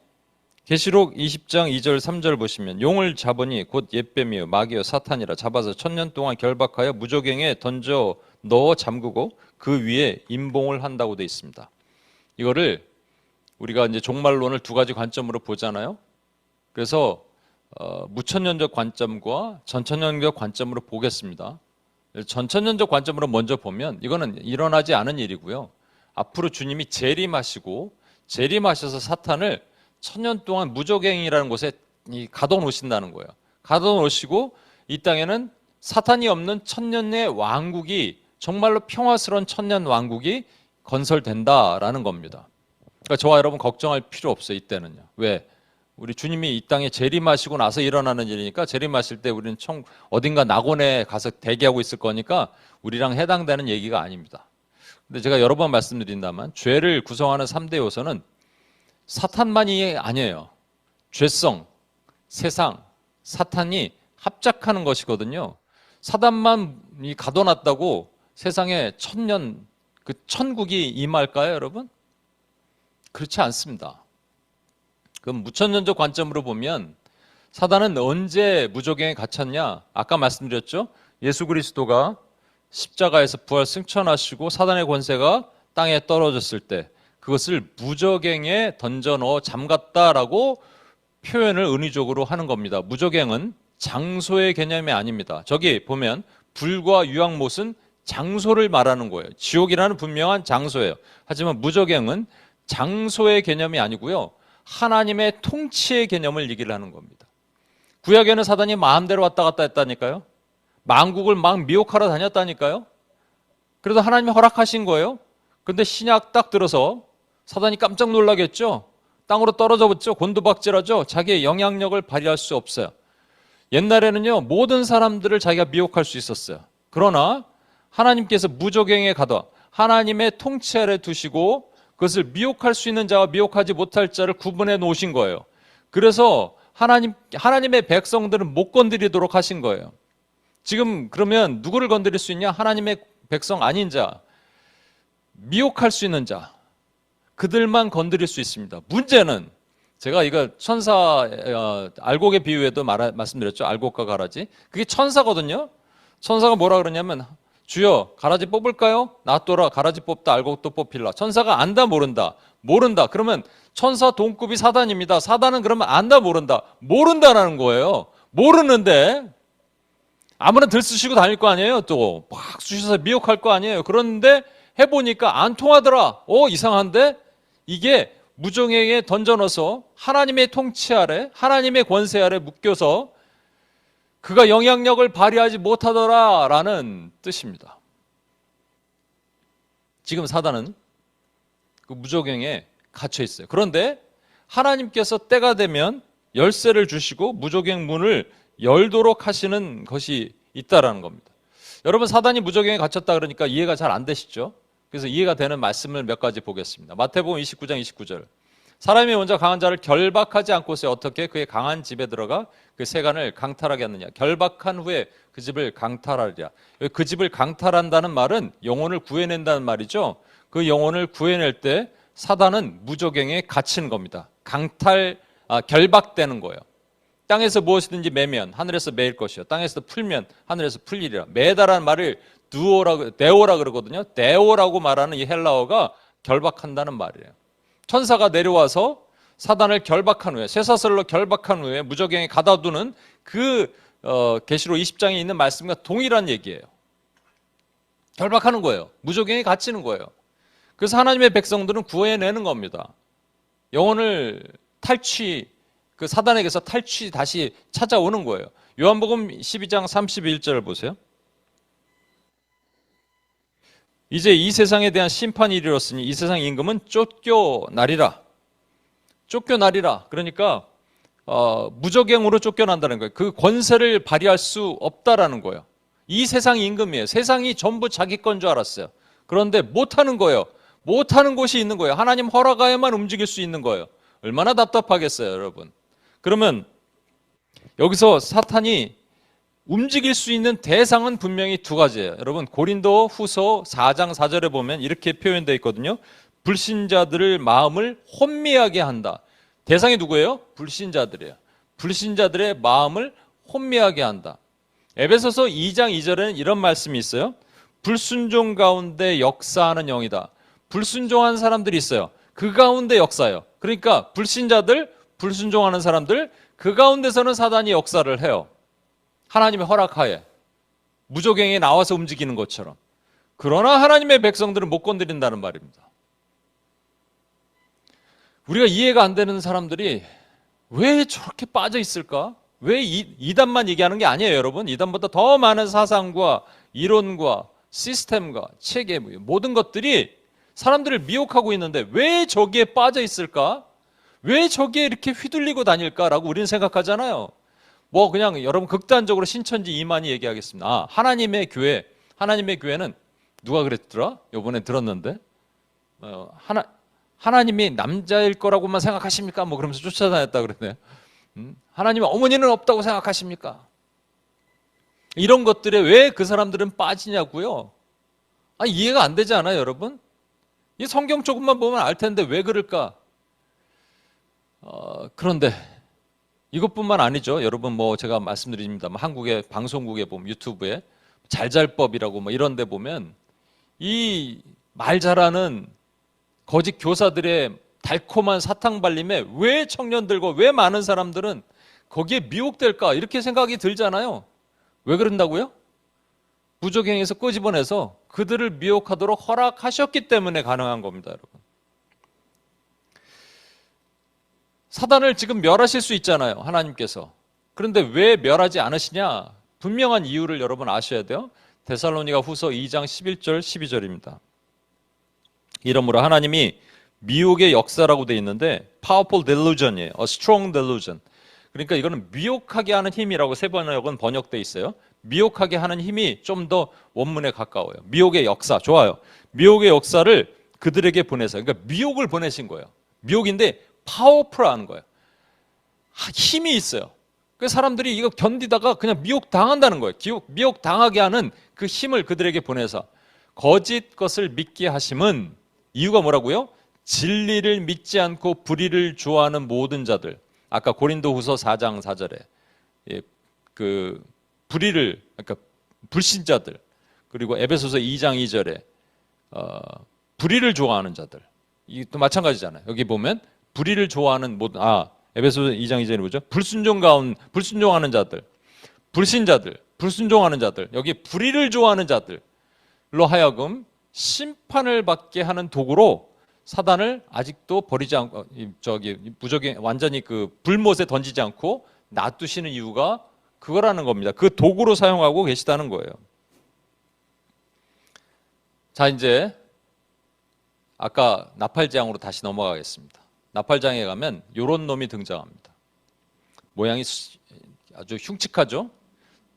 Speaker 1: 계시록 20장 2절 3절 보시면 용을 잡으니 곧 옛뱀이요 마귀요 사탄이라 잡아서 1000년 동안 결박하여 무저갱에 던져 넣어 잠그고 그 위에 임봉을 한다고 되어 있습니다. 이거를 우리가 이제 종말론을 두 가지 관점으로 보잖아요. 그래서 무천년적 관점과 전천년적 관점으로 보겠습니다. 전천년적 관점으로 먼저 보면 이거는 일어나지 않은 일이고요. 앞으로 주님이 재림하셔서 사탄을 1000년 동안 무저갱이라는 곳에 가둬놓으신다는 거예요. 가둬놓으시고 이 땅에는 사탄이 없는 1000년의 왕국이 정말로 평화스러운 1000년 왕국이 건설된다라는 겁니다. 그러니까 저와 여러분 걱정할 필요 없어요. 이때는요. 왜? 우리 주님이 이 땅에 재림하시고 나서 일어나는 일이니까 재림하실 때 우리는 어딘가 낙원에 가서 대기하고 있을 거니까 우리랑 해당되는 얘기가 아닙니다. 근데 제가 여러 번 말씀드린다만 죄를 구성하는 3대 요소는 사탄만이 아니에요. 죄성, 세상, 사탄이 합작하는 것이거든요. 사단만 가둬놨다고 세상에 1000년 그 천국이 임할까요, 여러분? 그렇지 않습니다. 그럼 무천년적 관점으로 보면 사단은 언제 무저갱에 갇혔냐? 아까 말씀드렸죠? 예수 그리스도가 십자가에서 부활 승천하시고 사단의 권세가 땅에 떨어졌을 때 그것을 무저갱에 던져 넣어 잠갔다라고 표현을 은유적으로 하는 겁니다. 무저갱은 장소의 개념이 아닙니다. 저기 보면 불과 유황못은 장소를 말하는 거예요. 지옥이라는 분명한 장소예요. 하지만 무저갱은 장소의 개념이 아니고요. 하나님의 통치의 개념을 얘기를 하는 겁니다. 구약에는 사단이 마음대로 왔다 갔다 했다니까요. 만국을 막 미혹하러 다녔다니까요. 그래도 하나님이 허락하신 거예요. 그런데 신약 딱 들어서 사단이 깜짝 놀라겠죠. 땅으로 떨어져 붙죠. 곤두박질하죠. 자기의 영향력을 발휘할 수 없어요. 옛날에는요. 모든 사람들을 자기가 미혹할 수 있었어요. 그러나 하나님께서 무저갱에 가둬 하나님의 통치 아래 두시고 그것을 미혹할 수 있는 자와 미혹하지 못할 자를 구분해 놓으신 거예요. 그래서 하나님의 백성들은 못 건드리도록 하신 거예요. 지금 그러면 누구를 건드릴 수 있냐? 하나님의 백성 아닌 자, 미혹할 수 있는 자, 그들만 건드릴 수 있습니다. 문제는 제가 이거 천사 알곡의 비유에도 말씀드렸죠. 알곡과 가라지. 그게 천사거든요. 천사가 뭐라 그러냐면 주여 가라지 뽑을까요? 놔둬라. 가라지 뽑다 알곡도 뽑힐라. 천사가 안다 모른다. 모른다. 그러면 천사 동급이 사단입니다. 사단은 그러면 안다 모른다. 모른다라는 거예요. 모르는데 아무나 들쑤시고 다닐 거 아니에요. 또 막 쑤셔서 미혹할 거 아니에요. 그런데 해보니까 안 통하더라. 이상한데? 이게 무종행에 던져넣어서 하나님의 통치 아래, 하나님의 권세 아래 묶여서 그가 영향력을 발휘하지 못하더라라는 뜻입니다. 지금 사단은 그 무적행에 갇혀 있어요. 그런데 하나님께서 때가 되면 열쇠를 주시고 무적행 문을 열도록 하시는 것이 있다라는 겁니다. 여러분, 사단이 무적행에 갇혔다 그러니까 이해가 잘 안 되시죠? 그래서 이해가 되는 말씀을 몇 가지 보겠습니다. 마태복음 29장 29절. 사람이 먼저 강한 자를 결박하지 않고서 어떻게 그의 강한 집에 들어가 그 세간을 강탈하게 하느냐. 결박한 후에 그 집을 강탈하리라. 그 집을 강탈한다는 말은 영혼을 구해낸다는 말이죠. 그 영혼을 구해낼 때 사단은 무적행에 갇힌 겁니다. 결박되는 거예요. 땅에서 무엇이든지 매면 하늘에서 매일 것이요. 땅에서 풀면 하늘에서 풀리리라. 매다라는 말을 데오라 그러거든요. 데오라고 말하는 이 헬라어가 결박한다는 말이에요. 천사가 내려와서 사단을 결박한 후에, 쇠사슬로 결박한 후에 무적행에 가다두는 그 계시록 20장에 있는 말씀과 동일한 얘기예요. 결박하는 거예요. 무적행에 갇히는 거예요. 그래서 하나님의 백성들은 구해내는 겁니다. 영혼을 그 사단에게서 다시 찾아오는 거예요. 요한복음 12장 31절을 보세요. 이제 이 세상에 대한 심판이 이르렀으니 이 세상 임금은 쫓겨나리라. 그러니까 무적행으로 쫓겨난다는 거예요. 그 권세를 발휘할 수 없다라는 거예요. 이 세상 임금이에요. 세상이 전부 자기 건 줄 알았어요. 그런데 못하는 거예요. 못하는 곳이 있는 거예요. 하나님 허락하여만 움직일 수 있는 거예요. 얼마나 답답하겠어요, 여러분. 그러면 여기서 사탄이 움직일 수 있는 대상은 분명히 두 가지예요. 여러분, 고린도 후서 4장 4절에 보면 이렇게 표현되어 있거든요. 불신자들의 마음을 혼미하게 한다. 대상이 누구예요? 불신자들이에요. 불신자들의 마음을 혼미하게 한다. 에베소서 2장 2절에는 이런 말씀이 있어요. 불순종 가운데 역사하는 영이다. 불순종한 사람들이 있어요. 그 가운데 역사예요. 그러니까 불순종하는 사람들, 그 가운데서는 사단이 역사를 해요. 하나님의 허락하에 무적행에 나와서 움직이는 것처럼. 그러나 하나님의 백성들은 못 건드린다는 말입니다. 우리가 이해가 안 되는 사람들이 왜 저렇게 빠져 있을까? 왜 이단만 얘기하는 게 아니에요, 여러분. 이단보다 더 많은 사상과 이론과 시스템과 체계, 모든 것들이 사람들을 미혹하고 있는데 왜 저기에 빠져 있을까? 왜 저기에 이렇게 휘둘리고 다닐까라고 우리는 생각하잖아요. 그냥 여러분 극단적으로 신천지 이만희 얘기하겠습니다. 하나님의 교회는 누가 그랬더라? 요번에 들었는데 하나님이 남자일 거라고만 생각하십니까? 그러면서 쫓아다녔다 그러네요. 하나님의 어머니는 없다고 생각하십니까? 이런 것들에 왜 그 사람들은 빠지냐고요? 이해가 안 되지 않아요, 여러분? 이 성경 조금만 보면 알 텐데 왜 그럴까? 그런데 이것뿐만 아니죠. 여러분 제가 말씀드립니다만 한국의 방송국에 보면 유튜브에 잘잘법이라고 이런 데 보면 이 말 잘하는 거짓 교사들의 달콤한 사탕 발림에 왜 청년들과 왜 많은 사람들은 거기에 미혹될까? 이렇게 생각이 들잖아요. 왜 그런다고요? 무적행에서 끄집어내서 그들을 미혹하도록 허락하셨기 때문에 가능한 겁니다, 여러분. 사단을 지금 멸하실 수 있잖아요, 하나님께서. 그런데 왜 멸하지 않으시냐? 분명한 이유를 여러분 아셔야 돼요. 데살로니가 후서 2장 11절 12절입니다. 이러므로 하나님이 미혹의 역사라고 되어 있는데 powerful delusion이에요. a strong delusion. 그러니까 이거는 미혹하게 하는 힘이라고 세 번역은 번역되어 있어요. 미혹하게 하는 힘이 좀 더 원문에 가까워요. 미혹의 역사, 좋아요. 미혹의 역사를 그들에게 보내서, 그러니까 미혹을 보내신 거예요. 미혹인데 파워풀한 거예요. 힘이 있어요. 그래서 사람들이 이거 견디다가 그냥 미혹당한다는 거예요. 미혹당하게 하는 그 힘을 그들에게 보내서 거짓 것을 믿게 하심은 이유가 뭐라고요? 진리를 믿지 않고 불의를 좋아하는 모든 자들. 아까 고린도후서 4장 4절에 그 불의를, 그러니까 불신자들, 그리고 에베소서 2장 2절에 불의를 좋아하는 자들. 이것도 마찬가지잖아요. 여기 보면 불의를 좋아하는 모든, 에베소서 2장 2절이 뭐죠? 불순종하는 자들, 불신자들, 불순종하는 자들. 여기 불의를 좋아하는 자들로 하여금 심판을 받게 하는 도구로 사단을 아직도 버리지 않고, 무적이 완전히 그 불못에 던지지 않고 놔두시는 이유가 그거라는 겁니다. 그 도구로 사용하고 계시다는 거예요. 자, 이제 아까 나팔장으로 다시 넘어가겠습니다. 나팔장에 가면 요런 놈이 등장합니다. 모양이 아주 흉측하죠?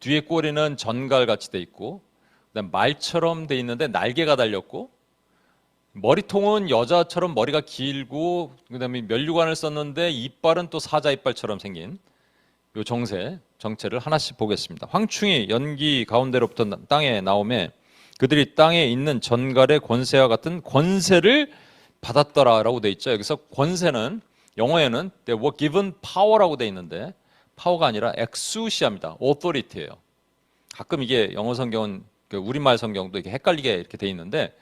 Speaker 1: 뒤에 꼬리는 전갈같이 돼 있고, 그다음 말처럼 돼 있는데 날개가 달렸고, 머리통은 여자처럼 머리가 길고, 그다음에 면류관을 썼는데 이빨은 또 사자 이빨처럼 생긴 요 정체를 하나씩 보겠습니다. 황충이 연기 가운데로부터 땅에 나오매 그들이 땅에 있는 전갈의 권세와 같은 권세를 받았더라라고 돼 있죠. 여기서 권세는 영어에는 they were given power라고 돼 있는데 파워가 아니라 exousia입니다. authority예요. 가끔 이게 영어 성경은 우리말 성경도 이렇게 헷갈리게 이렇게 돼 있는데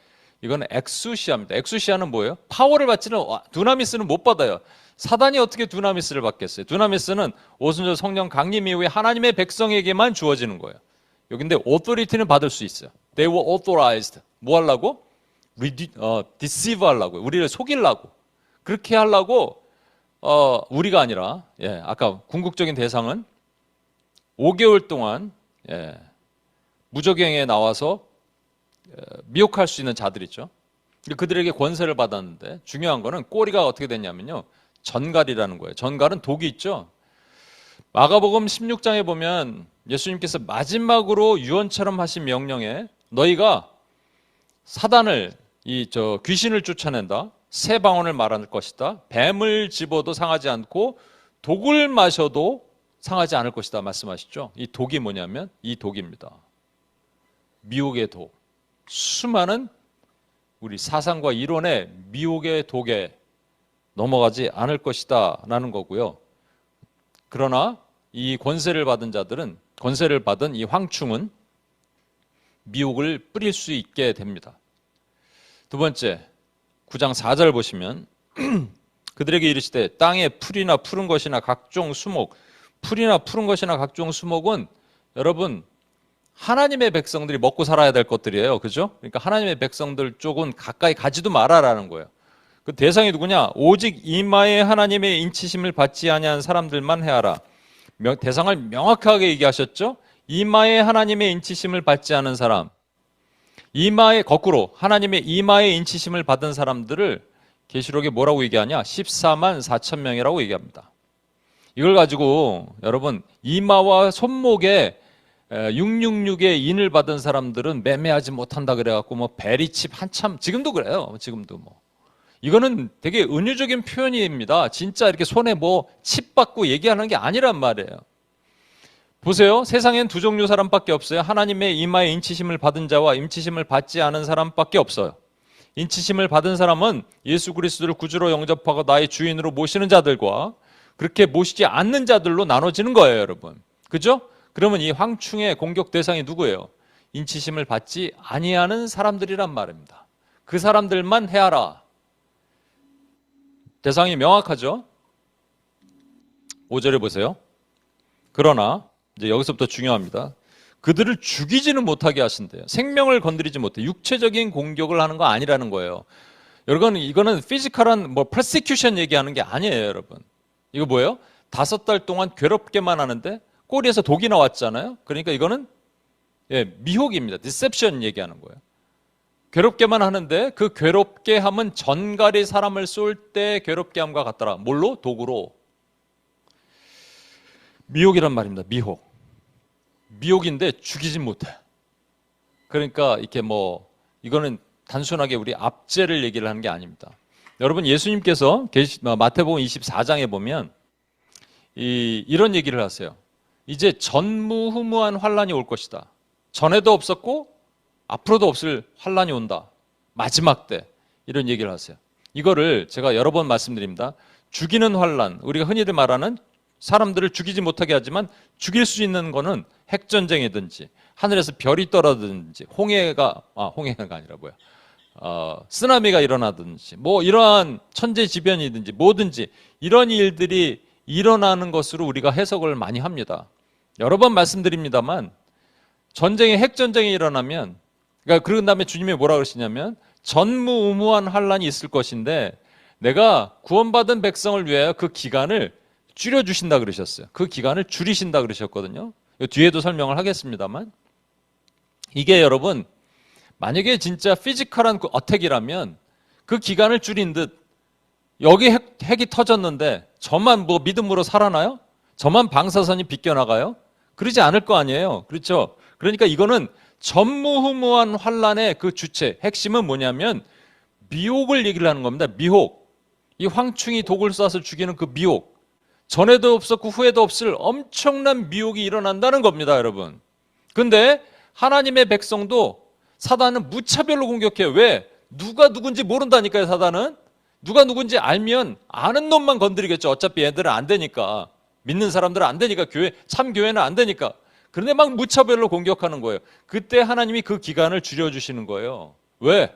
Speaker 1: 이거는 exousia입니다. exousia는 뭐예요? 파워를 받지는 두나미스는 못 받아요. 사단이 어떻게 두나미스를 받겠어요? 두나미스는 오순절 성령 강림 이후에 하나님의 백성에게만 주어지는 거예요. 여기인데 authority는 받을 수 있어요. They were authorized. 뭐 하려고? deceive 하려고. 우리를 속이려고. 그렇게 하려고 우리가 아니라 아까 궁극적인 대상은 5개월 동안 무적행에 나와서 미혹할 수 있는 자들 있죠. 그들에게 권세를 받았는데 중요한 거는 꼬리가 어떻게 됐냐면요. 전갈이라는 거예요. 전갈은 독이 있죠. 마가복음 16장에 보면 예수님께서 마지막으로 유언처럼 하신 명령에 너희가 사단을 귀신을 쫓아낸다. 새 방언을 말할 것이다. 뱀을 집어도 상하지 않고 독을 마셔도 상하지 않을 것이다 말씀하시죠. 이 독이 뭐냐면 이 독입니다. 미혹의 독. 수많은 우리 사상과 이론의 미혹의 독에 넘어가지 않을 것이다 라는 거고요. 그러나 이 권세를 받은 자들은, 권세를 받은 이 황충은 미혹을 뿌릴 수 있게 됩니다. 두 번째, 9장 4절 보시면 그들에게 이르시되 땅에 풀이나 푸른 것이나 각종 수목, 풀이나 푸른 것이나 각종 수목은 여러분 하나님의 백성들이 먹고 살아야 될 것들이에요. 그죠? 그러니까 하나님의 백성들 쪽은 가까이 가지도 말아라는 거예요. 그 대상이 누구냐? 오직 이마에 하나님의 인치심을 받지 아니한 사람들만 해하라. 대상을 명확하게 얘기하셨죠? 이마에 하나님의 인치심을 받지 않은 사람. 이마에 거꾸로 하나님의 이마에 인치심을 받은 사람들을 계시록에 뭐라고 얘기하냐? 14만 4천 명이라고 얘기합니다. 이걸 가지고 여러분 이마와 손목에 666의 인을 받은 사람들은 매매하지 못한다 그래갖고 뭐 베리칩 한참 지금도 그래요. 지금도 뭐 이거는 되게 은유적인 표현입니다. 진짜 이렇게 손에 뭐 칩 받고 얘기하는 게 아니란 말이에요. 보세요. 세상엔 두 종류 사람밖에 없어요. 하나님의 이마에 인치심을 받은 자와 인치심을 받지 않은 사람밖에 없어요. 인치심을 받은 사람은 예수 그리스도를 구주로 영접하고 나의 주인으로 모시는 자들과 그렇게 모시지 않는 자들로 나눠지는 거예요, 여러분. 그죠? 그러면 이 황충의 공격 대상이 누구예요? 인치심을 받지 아니하는 사람들이란 말입니다. 그 사람들만 해하라. 대상이 명확하죠? 5절에 보세요. 그러나 이제 여기서부터 중요합니다. 그들을 죽이지는 못하게 하신대요. 생명을 건드리지 못해. 육체적인 공격을 하는 거 아니라는 거예요. 여러분 이거는 피지컬한 persecution 얘기하는 게 아니에요, 여러분. 이거 뭐예요? 5달 동안 괴롭게만 하는데 꼬리에서 독이 나왔잖아요. 그러니까 이거는 미혹입니다. deception 얘기하는 거예요. 괴롭게만 하는데 그 괴롭게 함은 전갈이 사람을 쏠 때 괴롭게 함과 같더라. 뭘로? 독으로. 미혹이란 말입니다. 미혹인데 죽이진 못해. 그러니까 이렇게 이거는 단순하게 우리 압제를 얘기를 하는 게 아닙니다. 여러분 예수님께서 마태복음 24장에 보면 이런 얘기를 하세요. 이제 전무후무한 환란이 올 것이다. 전에도 없었고 앞으로도 없을 환란이 온다. 마지막 때 이런 얘기를 하세요. 이거를 제가 여러 번 말씀드립니다. 죽이는 환란, 우리가 흔히들 말하는 사람들을 죽이지 못하게 하지만 죽일 수 있는 거는 핵전쟁이든지 하늘에서 별이 떨어지든지 홍해가 아니라 쓰나미가 일어나든지 뭐 이러한 천재지변이든지 뭐든지 이런 일들이 일어나는 것으로 우리가 해석을 많이 합니다. 여러 번 말씀드립니다만 전쟁에 핵전쟁이 일어나면 그런 다음에 주님이 뭐라 그러시냐면 전무후무한 환란이 있을 것인데 내가 구원받은 백성을 위하여 그 기간을 줄여주신다 그러셨어요. 그 기간을 줄이신다 그러셨거든요. 뒤에도 설명을 하겠습니다만 이게 여러분 만약에 진짜 피지컬한 그 어택이라면 그 기간을 줄인 듯 여기 핵이 터졌는데 저만 뭐 믿음으로 살아나요? 저만 방사선이 비껴나가요? 그러지 않을 거 아니에요. 그렇죠? 그러니까 이거는 전무후무한 환란의 그 주체, 핵심은 뭐냐면 미혹을 얘기를 하는 겁니다. 미혹. 이 황충이 독을 쏴서 죽이는 그 미혹. 전에도 없었고 후에도 없을 엄청난 미혹이 일어난다는 겁니다, 여러분. 근데 하나님의 백성도 사단은 무차별로 공격해요. 왜? 누가 누군지 모른다니까요, 사단은. 누가 누군지 알면 아는 놈만 건드리겠죠. 어차피 애들은 안 되니까. 믿는 사람들은 안 되니까. 참 교회는 안 되니까. 그런데 막 무차별로 공격하는 거예요. 그때 하나님이 그 기간을 줄여주시는 거예요. 왜?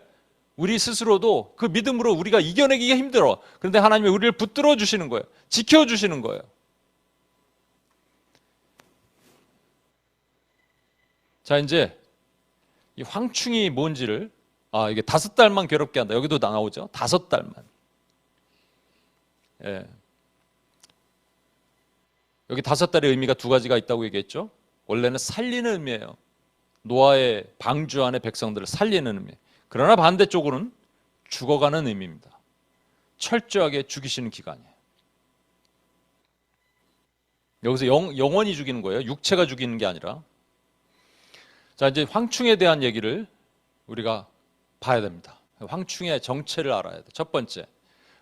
Speaker 1: 우리 스스로도 그 믿음으로 우리가 이겨내기가 힘들어. 그런데 하나님이 우리를 붙들어 주시는 거예요. 지켜주시는 거예요. 자, 이제 이 황충이 뭔지를 이게 5달만 괴롭게 한다. 여기도 나오죠. 5달만. 예. 여기 5달의 의미가 2가지가 있다고 얘기했죠. 원래는 살리는 의미예요. 노아의 방주 안에 백성들을 살리는 의미. 그러나 반대쪽으로는 죽어가는 의미입니다. 철저하게 죽이시는 기간이에요. 여기서 영원히 죽이는 거예요. 육체가 죽이는 게 아니라. 자, 이제 황충에 대한 얘기를 우리가 봐야 됩니다. 황충의 정체를 알아야 돼. 첫 번째,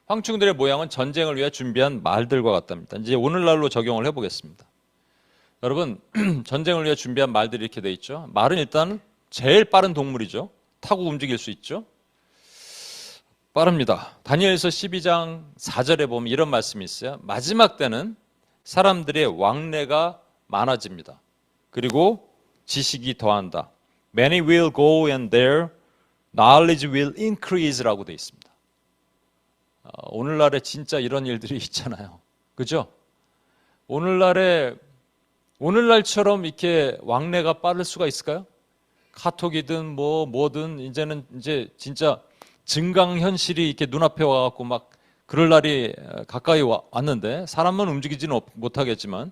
Speaker 1: 황충들의 모양은 전쟁을 위해 준비한 말들과 같답니다. 이제 오늘날로 적용을 해보겠습니다. 여러분, 전쟁을 위해 준비한 말들이 이렇게 돼 있죠. 말은 일단 제일 빠른 동물이죠. 타고 움직일 수 있죠. 빠릅니다. 다니엘서 12장 4절에 보면 이런 말씀이 있어요. 마지막 때는 사람들의 왕래가 많아집니다. 그리고 지식이 더한다. Many will go and their knowledge will increase라고 돼 있습니다. 오늘날에 진짜 이런 일들이 있잖아요. 그죠? 오늘날처럼 이렇게 왕래가 빠를 수가 있을까요? 카톡이든 뭐든 이제 진짜 증강현실이 이렇게 눈앞에 와갖고 막 그럴 날이 가까이 왔는데 사람만 움직이지는 못하겠지만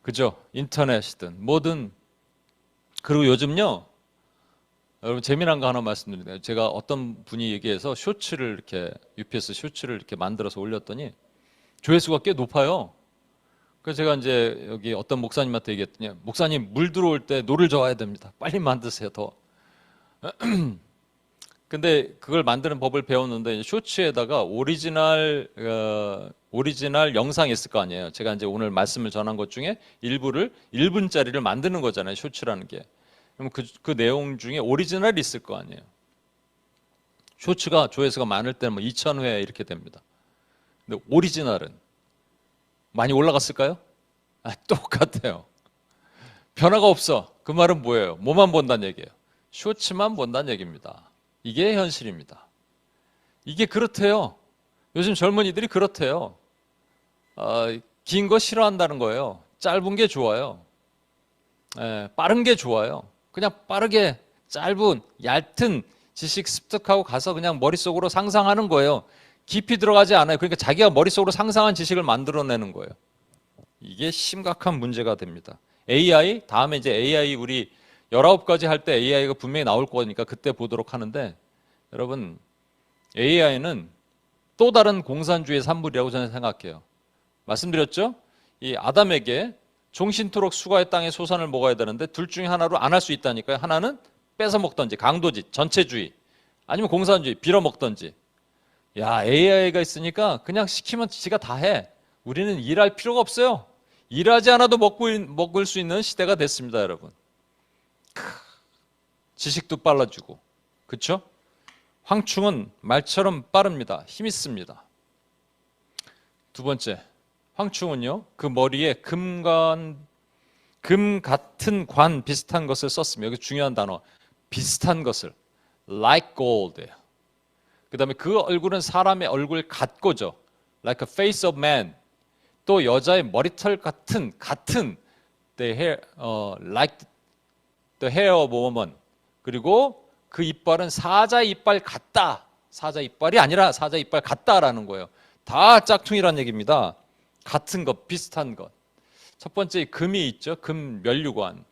Speaker 1: 그죠? 인터넷이든 뭐든. 그리고 요즘요, 여러분 재미난 거 하나 말씀드리네요. 제가 어떤 분이 얘기해서 쇼츠를 이렇게 UPS 쇼츠를 이렇게 만들어서 올렸더니 조회수가 꽤 높아요. 그래서 제가 이제 여기 어떤 목사님한테 얘기했더니 목사님 물 들어올 때 노를 저어야 됩니다. 빨리 만드세요 더. 근데 그걸 만드는 법을 배웠는데 쇼츠에다가 오리지널 영상이 있을 거 아니에요. 제가 이제 오늘 말씀을 전한 것 중에 일부를 1분짜리를 만드는 거잖아요. 쇼츠라는 게. 그럼 그 내용 중에 오리지널이 있을 거 아니에요. 쇼츠가 조회수가 많을 때는 뭐 2,000회 이렇게 됩니다. 근데 오리지널은 많이 올라갔을까요? 똑같아요. 변화가 없어. 그 말은 뭐예요? 뭐만 본다는 얘기예요? 쇼츠만 본다는 얘기입니다. 이게 현실입니다. 이게 그렇대요. 요즘 젊은이들이 그렇대요. 긴 거 싫어한다는 거예요. 짧은 게 좋아요. 빠른 게 좋아요. 그냥 빠르게 짧은 얇은 지식 습득하고 가서 그냥 머릿속으로 상상하는 거예요. 깊이 들어가지 않아요. 그러니까 자기가 머릿속으로 상상한 지식을 만들어내는 거예요. 이게 심각한 문제가 됩니다. AI, 다음에 이제 AI 우리 19가지 할 때 AI가 분명히 나올 거니까 그때 보도록 하는데, 여러분 AI는 또 다른 공산주의 산물이라고 저는 생각해요. 말씀드렸죠? 이 아담에게 종신토록 수고의 땅에 소산을 먹어야 되는데 둘 중에 하나로 안 할 수 있다니까요. 하나는 뺏어 먹던지 강도질, 전체주의, 아니면 공산주의, 빌어먹던지. 야, AI가 있으니까 그냥 시키면 지가 다 해. 우리는 일할 필요가 없어요. 일하지 않아도 먹을 수 있는 시대가 됐습니다, 여러분. 지식도 빨라지고, 그렇죠? 황충은 말처럼 빠릅니다. 힘 있습니다. 두 번째, 황충은요, 그 머리에 금 같은 관 비슷한 것을 썼습니다. 여기 중요한 단어, 비슷한 것을, like gold예요. 그 다음에 그 얼굴은 사람의 얼굴 같고죠. like a face of man. 또 여자의 머리털 같은 the hair, like the hair of a woman. 그리고 그 이빨은 사자 이빨 같다. 사자 이빨이 아니라 사자 이빨 같다라는 거예요. 다 짝퉁이란 얘기입니다. 같은 것, 비슷한 것. 첫 번째 금이 있죠. 금 면류관.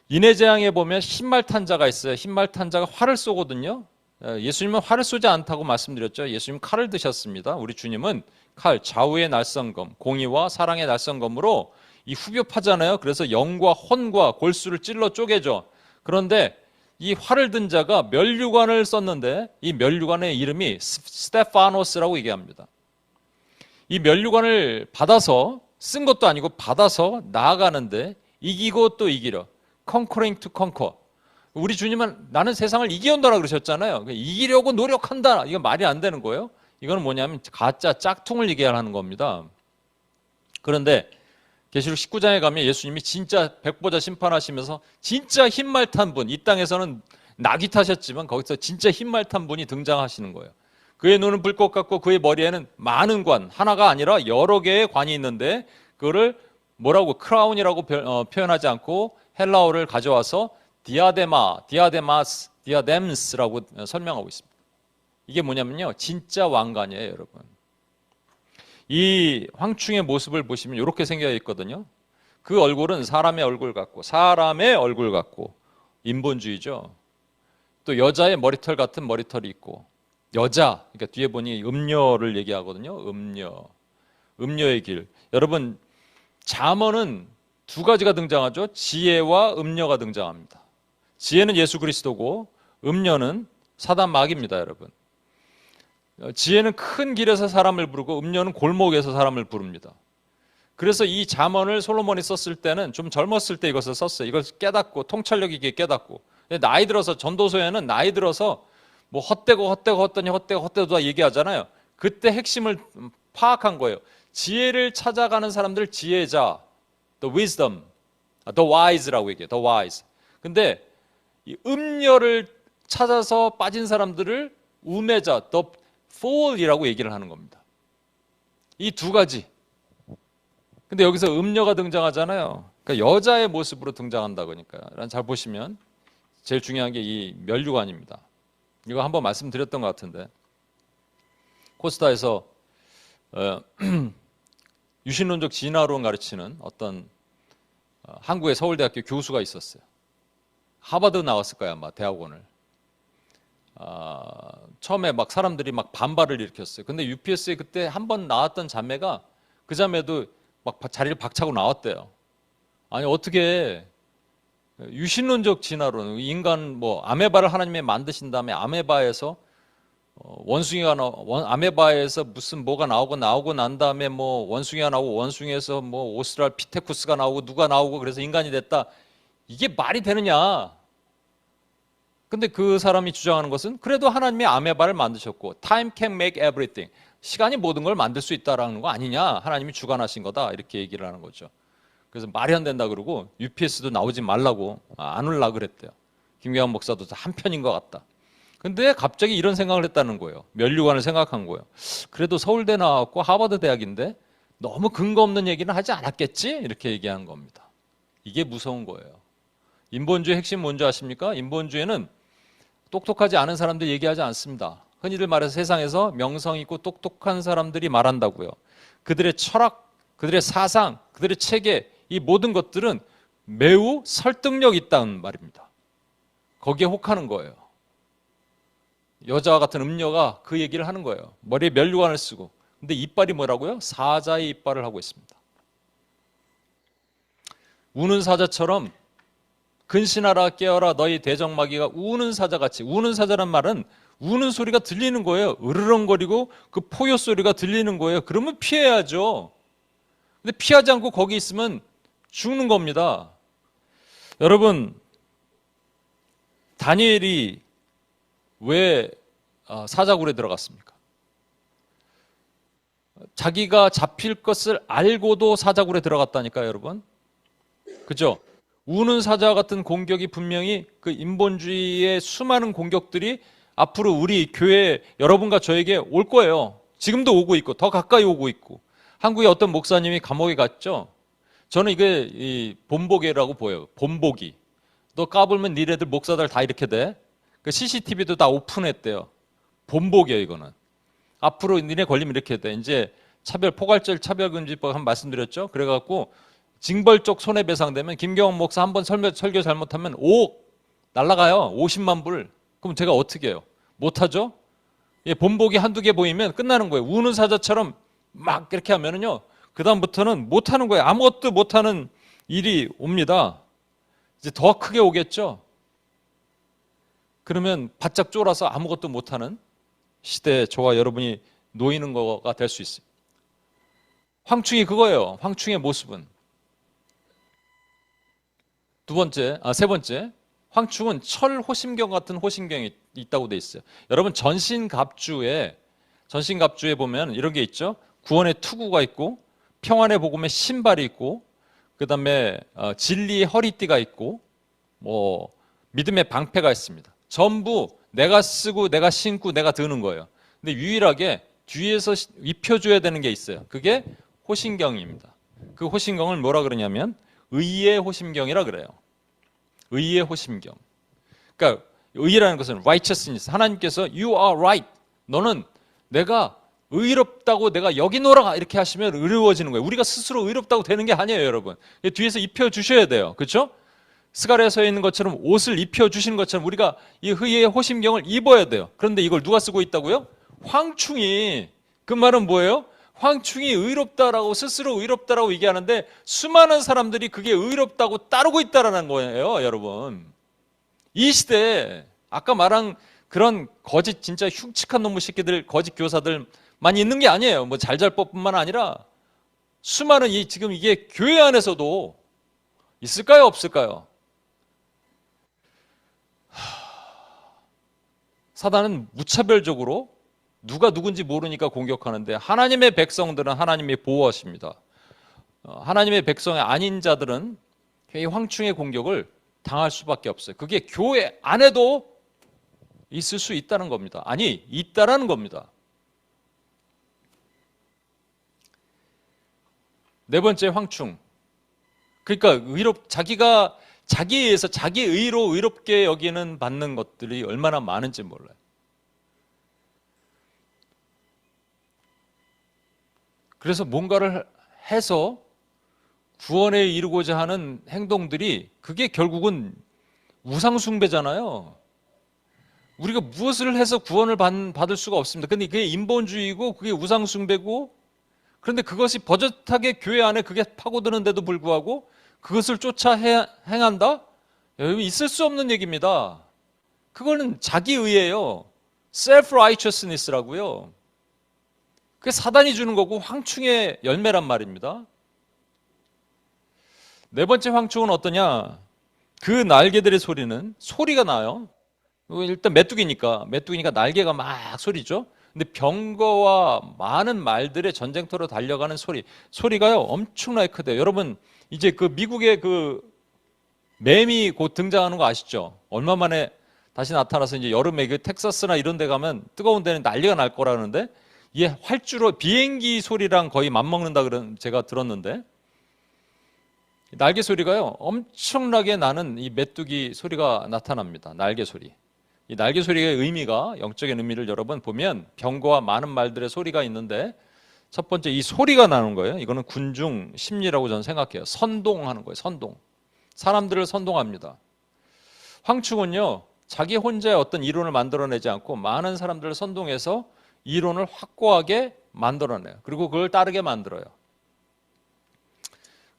Speaker 1: 인해재앙에 보면 흰말탄자가 있어요. 흰말탄자가 활을 쏘거든요. 예수님은 활을 쏘지 않다고 말씀드렸죠. 예수님 칼을 드셨습니다. 우리 주님은 칼, 좌우의 날성검, 공의와 사랑의 날성검으로 이 후벼파잖아요. 그래서 영과 혼과 골수를 찔러 쪼개죠. 그런데 이 활을 든 자가 면류관을 썼는데 이 면류관의 이름이 스테파노스라고 얘기합니다. 이 면류관을 받아서 쓴 것도 아니고 받아서 나아가는데 이기고 또 이기려. conquering to conquer. 우리 주님은 나는 세상을 이겨온다라 그러셨잖아요. 이기려고 노력한다. 이건 말이 안 되는 거예요. 이거는 뭐냐면 가짜 짝퉁을 얘기하는 겁니다. 그런데 계시록 19장에 가면 예수님이 진짜 백보자 심판하시면서 진짜 흰말 탄 분, 이 땅에서는 낙이 타셨지만 거기서 진짜 흰말 탄 분이 등장하시는 거예요. 그의 눈은 불꽃 같고 그의 머리에는 많은 관, 하나가 아니라 여러 개의 관이 있는데 그거를 뭐라고 크라운이라고 표현하지 않고 헬라어를 가져와서 디아데마스라고 설명하고 있습니다. 이게 뭐냐면요, 진짜 왕관이에요, 여러분. 이 황충의 모습을 보시면 이렇게 생겨 있거든요. 그 얼굴은 사람의 얼굴 같고 인본주의죠. 또 여자의 머리털 같은 머리털이 있고 여자, 그러니까 뒤에 보니 음녀를 얘기하거든요. 음녀의 길. 여러분, 잠언은 두 가지가 등장하죠. 지혜와 음녀가 등장합니다. 지혜는 예수 그리스도고 음녀는 사단 마귀입니다, 여러분. 지혜는 큰 길에서 사람을 부르고 음녀는 골목에서 사람을 부릅니다. 그래서 이 잠언을 솔로몬이 썼을 때는 좀 젊었을 때 이것을 썼어요. 이걸 깨닫고 통찰력 있게 깨닫고. 나이 들어서 전도서에는 나이 들어서 뭐 헛되고 얘기하잖아요. 그때 핵심을 파악한 거예요. 지혜를 찾아가는 사람들 지혜자, the wisdom, the wise라고 얘기해요. the wise. 근데 이 음녀를 찾아서 빠진 사람들을 우매자, the fool이라고 얘기를 하는 겁니다. 이 두 가지. 근데 여기서 음녀가 등장하잖아요. 그러니까 여자의 모습으로 등장한다 그러니까. 잘 보시면 제일 중요한 게 이 면류관입니다. 이거 한번 말씀드렸던 것 같은데 코스타에서 유신론적 진화론 가르치는 어떤 한국의 서울대학교 교수가 있었어요. 하버드 나왔을 거야 아마 대학원을. 처음에 막 사람들이 막 반발을 일으켰어요. 근데 UPS에 그때 한 번 나왔던 자매가 그 자매도 막 자리를 박차고 나왔대요. 아니 어떻게 유신론적 진화론, 인간 뭐 아메바를 하나님이 만드신 다음에 아메바에서 원숭이가 아메바에서 무슨 뭐가 나오고 난 다음에 뭐 원숭이가 나오고 원숭이에서 뭐 오스트랄피테쿠스가 나오고 누가 나오고 그래서 인간이 됐다. 이게 말이 되느냐? 근데 그 사람이 주장하는 것은 그래도 하나님이 아메바를 만드셨고 time can make everything. 시간이 모든 걸 만들 수 있다라는 거 아니냐? 하나님이 주관하신 거다. 이렇게 얘기를 하는 거죠. 그래서 말이 안 된다 그러고 UPS도 나오지 말라고 안 올라 그랬대요. 김경환 목사도 한편인 것 같다. 근데 갑자기 이런 생각을 했다는 거예요. 면류관을 생각한 거예요. 그래도 서울대 나왔고 하버드 대학인데 너무 근거 없는 얘기는 하지 않았겠지? 이렇게 얘기하는 겁니다. 이게 무서운 거예요. 인본주의 핵심 뭔지 아십니까? 인본주의는 똑똑하지 않은 사람들 얘기하지 않습니다. 흔히들 말해서 세상에서 명성 있고 똑똑한 사람들이 말한다고요. 그들의 철학, 그들의 사상, 그들의 체계, 이 모든 것들은 매우 설득력 있다는 말입니다. 거기에 혹하는 거예요. 여자와 같은 음녀가 그 얘기를 하는 거예요. 머리에 면류관을 쓰고. 근데 이빨이 뭐라고요? 사자의 이빨을 하고 있습니다. 우는 사자처럼 근신하라 깨어라 너희 대적마귀가 우는 사자같이. 우는 사자란 말은 우는 소리가 들리는 거예요. 으르렁거리고 그 포효 소리가 들리는 거예요. 그러면 피해야죠. 근데 피하지 않고 거기 있으면 죽는 겁니다. 여러분, 다니엘이 왜 사자굴에 들어갔습니까? 자기가 잡힐 것을 알고도 사자굴에 들어갔다니까요, 여러분. 그죠? 우는 사자와 같은 공격이 분명히 그 인본주의의 수많은 공격들이 앞으로 우리 교회 여러분과 저에게 올 거예요. 지금도 오고 있고 더 가까이 오고 있고. 한국의 어떤 목사님이 감옥에 갔죠. 저는 이게 이 본보기라고 보여요. 본보기. 너 까불면 니네들 목사들 다 이렇게 돼. 그 CCTV도 다 오픈했대요. 본보기예요, 이거는. 앞으로 니네 걸리면 이렇게 돼. 이제 포괄적 차별금지법 한번 말씀드렸죠. 그래갖고 징벌적 손해배상되면 김경원 목사 한번 설교 잘못하면 5억 날라가요. 50만 불. 그럼 제가 어떻게 해요? 못하죠? 예, 본보기 한두 개 보이면 끝나는 거예요. 우는 사자처럼 막 이렇게 하면은요. 그다음부터는 못하는 거예요. 아무것도 못하는 일이 옵니다. 이제 더 크게 오겠죠? 그러면 바짝 쫄아서 아무것도 못하는 시대에 저와 여러분이 놓이는 거가 될 수 있어요. 황충이 그거예요. 황충의 모습은. 세 번째, 황충은 철호심경 같은 호심경이 있다고 돼 있어요. 여러분 전신갑주에 보면 이런 게 있죠. 구원의 투구가 있고 평안의 복음의 신발이 있고 그다음에 진리의 허리띠가 있고 뭐 믿음의 방패가 있습니다. 전부 내가 쓰고 내가 신고 내가 드는 거예요. 근데 유일하게 뒤에서 입혀줘야 되는 게 있어요. 그게 호심경입니다. 그 호심경을 뭐라 그러냐면 의의 호심경이라 그래요. 의의 호심경. 그러니까 의라는 것은 righteousness. 하나님께서 you are right. 너는 내가 의롭다고 내가 여기 놓으라 이렇게 하시면 의로워지는 거예요. 우리가 스스로 의롭다고 되는 게 아니에요, 여러분. 뒤에서 입혀주셔야 돼요. 그렇죠? 스가랴서에 있는 것처럼 옷을 입혀주시는 것처럼 우리가 이 의의 호심경을 입어야 돼요. 그런데 이걸 누가 쓰고 있다고요? 황충이. 그 말은 뭐예요? 황충이 의롭다라고 스스로 의롭다라고 얘기하는데 수많은 사람들이 그게 의롭다고 따르고 있다라는 거예요, 여러분. 이 시대에 아까 말한 그런 거짓 진짜 흉측한 놈의 새끼들, 거짓 교사들만 있는 게 아니에요. 뭐 잘잘법뿐만 아니라 수많은 지금 이게 교회 안에서도 있을까요, 없을까요? 사단은 무차별적으로 누가 누군지 모르니까 공격하는데 하나님의 백성들은 하나님이 보호하십니다. 하나님의 백성이 아닌 자들은 이 황충의 공격을 당할 수밖에 없어요. 그게 교회 안에도 있을 수 있다는 겁니다. 아니, 있다라는 겁니다. 네 번째 황충. 그러니까 자기가 자기에 의해서 자기 의로 의롭게 여기는 받는 것들이 얼마나 많은지 몰라요. 그래서 뭔가를 해서 구원에 이르고자 하는 행동들이 그게 결국은 우상숭배잖아요. 우리가 무엇을 해서 구원을 받을 수가 없습니다. 근데 그게 인본주의고 그게 우상숭배고 그런데 그것이 버젓하게 교회 안에 그게 파고드는데도 불구하고 그것을 쫓아 행한다? 여러분 있을 수 없는 얘기입니다. 그거는 자기의예요. self-righteousness라고요. 그게 사단이 주는 거고 황충의 열매란 말입니다. 네 번째 황충은 어떠냐? 그 날개들의 소리가 나요. 일단 메뚜기니까 날개가 막 소리죠. 근데 병거와 많은 말들의 전쟁터로 달려가는 소리가요 엄청나게 크대요. 여러분 이제 그 미국의 그 뱀이 곧 등장하는 거 아시죠? 얼마 만에 다시 나타나서 이제 여름에 그 텍사스나 이런 데 가면 뜨거운 데는 난리가 날 거라는데 이게 활주로 비행기 소리랑 거의 맞먹는다 그런 제가 들었는데 날개 소리가요 엄청나게 나는 이 메뚜기 소리가 나타납니다. 날개 소리. 이 날개 소리의 의미가 영적인 의미를 여러분 보면 병거와 많은 말들의 소리가 있는데 첫 번째 이 소리가 나는 거예요. 이거는 군중 심리라고 저는 생각해요. 선동하는 거예요. 선동. 사람들을 선동합니다. 황충은요 자기 혼자의 어떤 이론을 만들어내지 않고 많은 사람들을 선동해서 이론을 확고하게 만들어내요. 그리고 그걸 따르게 만들어요.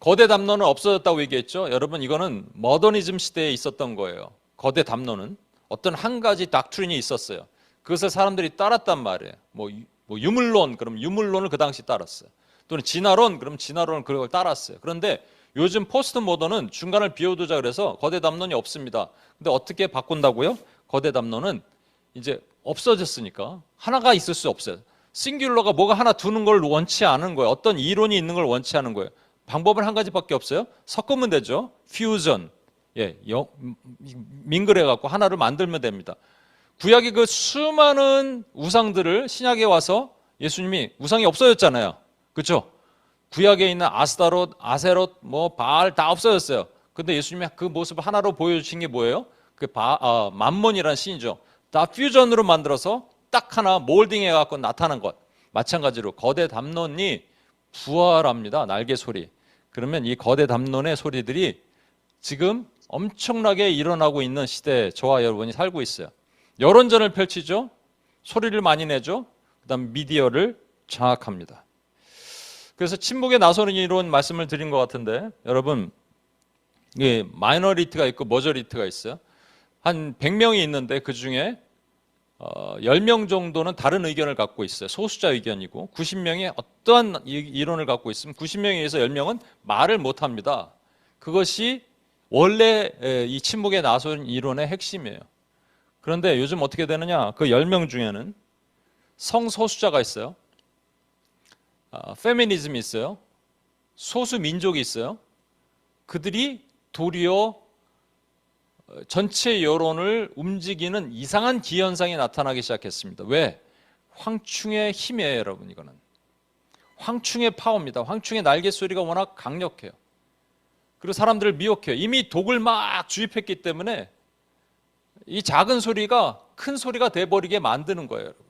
Speaker 1: 거대 담론은 없어졌다고 얘기했죠. 여러분 이거는 모더니즘 시대에 있었던 거예요. 거대 담론은 어떤 한 가지 닥트린이 있었어요. 그것을 사람들이 따랐단 말이에요. 뭐 유물론, 그럼 유물론을 그 당시 따랐어요. 또는 진화론, 그럼 진화론을 그걸 따랐어요. 그런데 요즘 포스트 모던은 중간을 비워두자 그래서 거대 담론이 없습니다. 근데 어떻게 바꾼다고요? 거대 담론은 이제 없어졌으니까 하나가 있을 수 없어요. 싱귤러가 뭐가 하나 두는 걸 원치 않은 거예요. 어떤 이론이 있는 걸 원치 않은 거예요. 방법은 한 가지밖에 없어요. 섞으면 되죠. 퓨전. 예, 민글해 갖고 하나를 만들면 됩니다. 구약의 그 수많은 우상들을 신약에 와서 예수님이 우상이 없어졌잖아요. 그렇죠? 구약에 있는 아스타롯, 아세롯, 뭐 바알 다 없어졌어요. 근데 예수님이 그 모습을 하나로 보여주신 게 뭐예요? 그 만몬이라는 신이죠. 다 퓨전으로 만들어서 딱 하나 몰딩해 갖고 나타난 것. 마찬가지로 거대 담론이 부활합니다. 날개 소리. 그러면 이 거대 담론의 소리들이 지금 엄청나게 일어나고 있는 시대에 저와 여러분이 살고 있어요. 여론전을 펼치죠. 소리를 많이 내죠. 그다음 미디어를 장악합니다. 그래서 침묵에 나서는 이론 말씀을 드린 것 같은데 여러분, 마이너리티가 있고 머저리티가 있어요. 한 100명이 있는데 그중에 10명 정도는 다른 의견을 갖고 있어요. 소수자 의견이고 90명이 어떠한 이론을 갖고 있으면 90명에 의해서 10명은 말을 못합니다. 그것이 원래 이 침묵에 나서는 이론의 핵심이에요. 그런데 요즘 어떻게 되느냐, 그 10명 중에는 성소수자가 있어요. 페미니즘이 있어요. 소수 민족이 있어요. 그들이 도리어 전체 여론을 움직이는 이상한 기현상이 나타나기 시작했습니다. 왜? 황충의 힘이에요, 여러분. 이거는 황충의 파워입니다. 황충의 날개 소리가 워낙 강력해요. 그리고 사람들을 미혹해요. 이미 독을 막 주입했기 때문에 이 작은 소리가 큰 소리가 돼버리게 만드는 거예요, 여러분.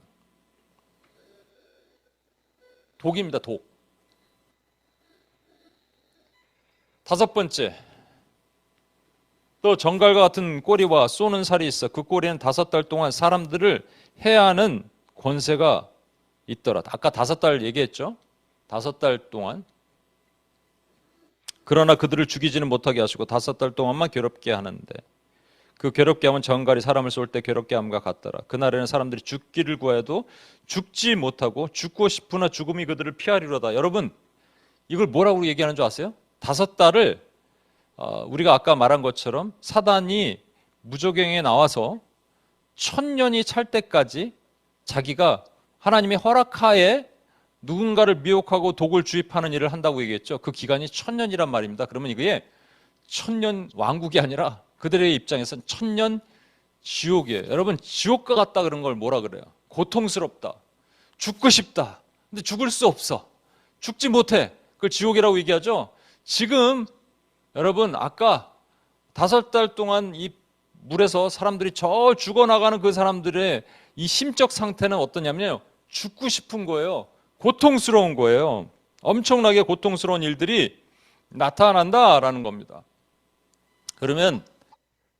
Speaker 1: 독입니다, 독. 다섯 번째, 또 정갈과 같은 꼬리와 쏘는 살이 있어. 그 꼬리는 5달 동안 사람들을 해야 하는 권세가 있더라. 아까 5달 얘기했죠? 5달 동안. 그러나 그들을 죽이지는 못하게 하시고 5달 동안만 괴롭게 하는데, 그 괴롭게 하면 정갈이 사람을 쏠 때 괴롭게 함과 같더라. 그날에는 사람들이 죽기를 구해도 죽지 못하고 죽고 싶으나 죽음이 그들을 피하리로다. 여러분, 이걸 뭐라고 얘기하는 줄 아세요? 5달을 우리가 아까 말한 것처럼 사단이 무저갱에 나와서 1000년이 찰 때까지 자기가 하나님의 허락하에 누군가를 미혹하고 독을 주입하는 일을 한다고 얘기했죠. 그 기간이 1000년이란 말입니다. 그러면 이게 1000년 왕국이 아니라 그들의 입장에서는 1000년 지옥이에요. 여러분, 지옥과 같다 그런 걸 뭐라 그래요? 고통스럽다, 죽고 싶다. 근데 죽을 수 없어, 죽지 못해. 그걸 지옥이라고 얘기하죠. 지금 여러분, 아까 5달 동안 이 물에서 사람들이 저 죽어나가는 그 사람들의 이 심적 상태는 어떠냐면요, 죽고 싶은 거예요. 고통스러운 거예요. 엄청나게 고통스러운 일들이 나타난다라는 겁니다. 그러면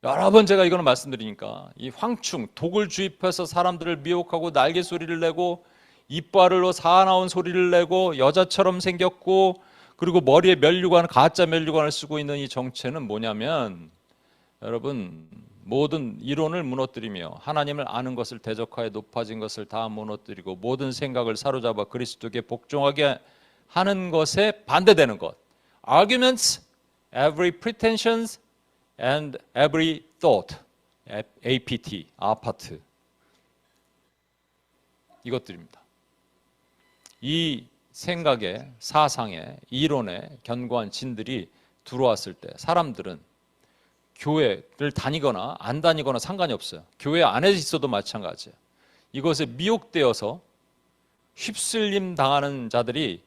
Speaker 1: 여러 번 제가 이거는 말씀드리니까 이 황충, 독을 주입해서 사람들을 미혹하고 날개 소리를 내고 이빨로 사나운 소리를 내고 여자처럼 생겼고, 그리고 머리에 면류관, 가짜 면류관을 쓰고 있는 이 정체는 뭐냐면, 여러분, 모든 이론을 무너뜨리며 하나님을 아는 것을 대적하여 높아진 것을 다 무너뜨리고 모든 생각을 사로잡아 그리스도께 복종하게 하는 것에 반대되는 것. Arguments, every pretensions, and every thought. APT, 아파트. 이것들입니다. 이 생각에, 사상에, 이론에 견고한 진들이 들어왔을 때 사람들은 교회를 다니거나 안 다니거나 상관이 없어요. 교회 안에 있어도 마찬가지예요. 이것에 미혹되어서 휩쓸림 당하는 자들이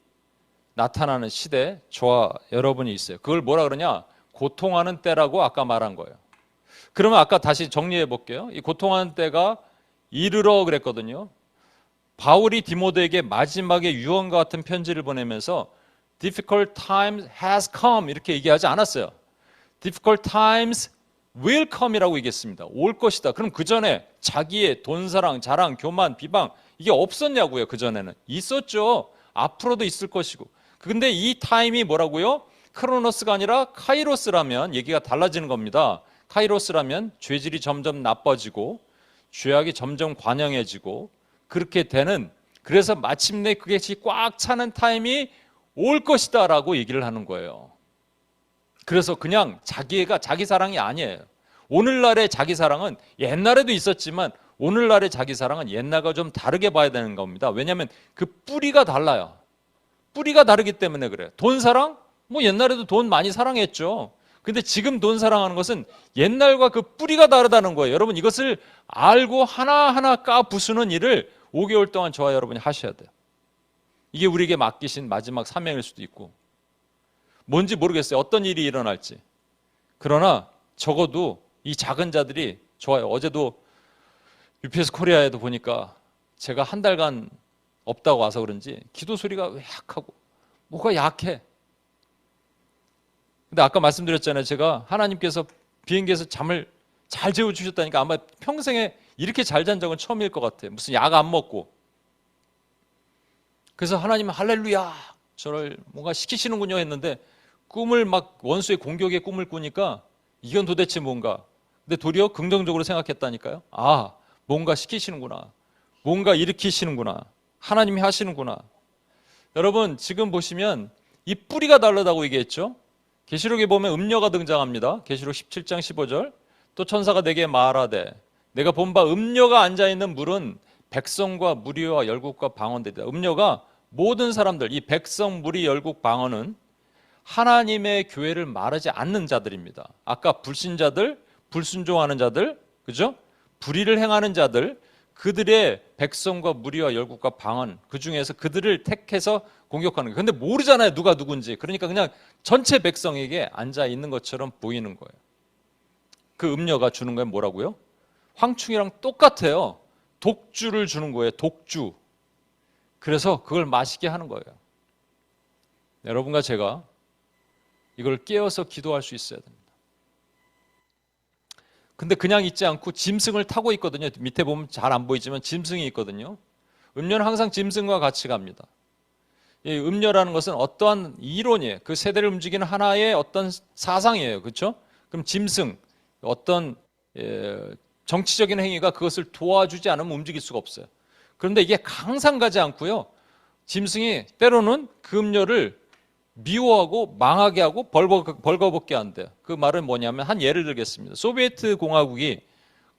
Speaker 1: 나타나는 시대에 저와 여러분이 있어요. 그걸 뭐라 그러냐? 고통하는 때라고 아까 말한 거예요. 그러면 아까 다시 정리해 볼게요. 이 고통하는 때가 이르러 그랬거든요. 바울이 디모데에게 마지막에 유언과 같은 편지를 보내면서 difficult times has come 이렇게 얘기하지 않았어요. difficult times will come이라고 얘기했습니다. 올 것이다. 그럼 그 전에 자기의 돈사랑, 자랑, 교만, 비방 이게 없었냐고요. 그 전에는 있었죠. 앞으로도 있을 것이고. 근데 이 타임이 뭐라고요? 크로노스가 아니라 카이로스라면 얘기가 달라지는 겁니다. 카이로스라면 죄질이 점점 나빠지고 죄악이 점점 관영해지고 그렇게 되는, 그래서 마침내 그것이 꽉 차는 타임이 올 것이다 라고 얘기를 하는 거예요. 그래서 그냥 자기 사랑이 아니에요. 오늘날의 자기 사랑은 옛날에도 있었지만 오늘날의 자기 사랑은 옛날과 좀 다르게 봐야 되는 겁니다. 왜냐하면 그 뿌리가 달라요. 뿌리가 다르기 때문에 그래요. 돈 사랑? 뭐 옛날에도 돈 많이 사랑했죠. 근데 지금 돈 사랑하는 것은 옛날과 그 뿌리가 다르다는 거예요. 여러분 이것을 알고 하나하나 까 부수는 일을 5개월 동안 저와 여러분이 하셔야 돼요. 이게 우리에게 맡기신 마지막 사명일 수도 있고 뭔지 모르겠어요. 어떤 일이 일어날지. 그러나 적어도 이 작은 자들이 좋아요. 어제도 UPS 코리아에도 보니까 제가 한 달간 없다고 와서 그런지 기도 소리가 왜 약하고 뭐가 약해. 근데 아까 말씀드렸잖아요. 제가 하나님께서 비행기에서 잠을 잘 재워주셨다니까 아마 평생에 이렇게 잘 잔 적은 처음일 것 같아요. 무슨 약 안 먹고. 그래서 하나님은 할렐루야 저를 뭔가 시키시는군요 했는데 꿈을 막 원수의 공격의 꿈을 꾸니까 이건 도대체 뭔가. 근데 도리어 긍정적으로 생각했다니까요. 아, 뭔가 시키시는구나. 뭔가 일으키시는구나. 하나님이 하시는구나. 여러분 지금 보시면 이 뿌리가 다르다고 얘기했죠. 계시록에 보면 음녀가 등장합니다. 계시록 17장 15절. 또 천사가 내게 말하되 내가 본 바 음녀가 앉아있는 물은 백성과 무리와 열국과 방언들이다. 음녀가 모든 사람들, 이 백성, 무리, 열국, 방언은 하나님의 교회를 말하지 않는 자들입니다. 아까 불신자들, 불순종하는 자들, 그죠? 불의를 행하는 자들, 그들의 백성과 무리와 열국과 방언, 그 중에서 그들을 택해서 공격하는 거예요. 근데 모르잖아요, 누가 누군지. 그러니까 그냥 전체 백성에게 앉아 있는 것처럼 보이는 거예요. 그 음녀가 주는 건 뭐라고요? 황충이랑 똑같아요. 독주를 주는 거예요, 독주. 그래서 그걸 마시게 하는 거예요. 여러분과 제가 이걸 깨어서 기도할 수 있어야 됩니다. 근데 그냥 있지 않고 짐승을 타고 있거든요. 밑에 보면 잘 안 보이지만 짐승이 있거든요. 음료는 항상 짐승과 같이 갑니다. 이 음료라는 것은 어떠한 이론이에요. 그 세대를 움직이는 하나의 어떤 사상이에요. 그렇죠? 그럼 짐승, 어떤 정치적인 행위가 그것을 도와주지 않으면 움직일 수가 없어요. 그런데 이게 항상 가지 않고요. 짐승이 때로는 그 음료를 미워하고 망하게 하고 벌거벗게 한대요. 그 말은 뭐냐면 한 예를 들겠습니다. 소비에트 공화국이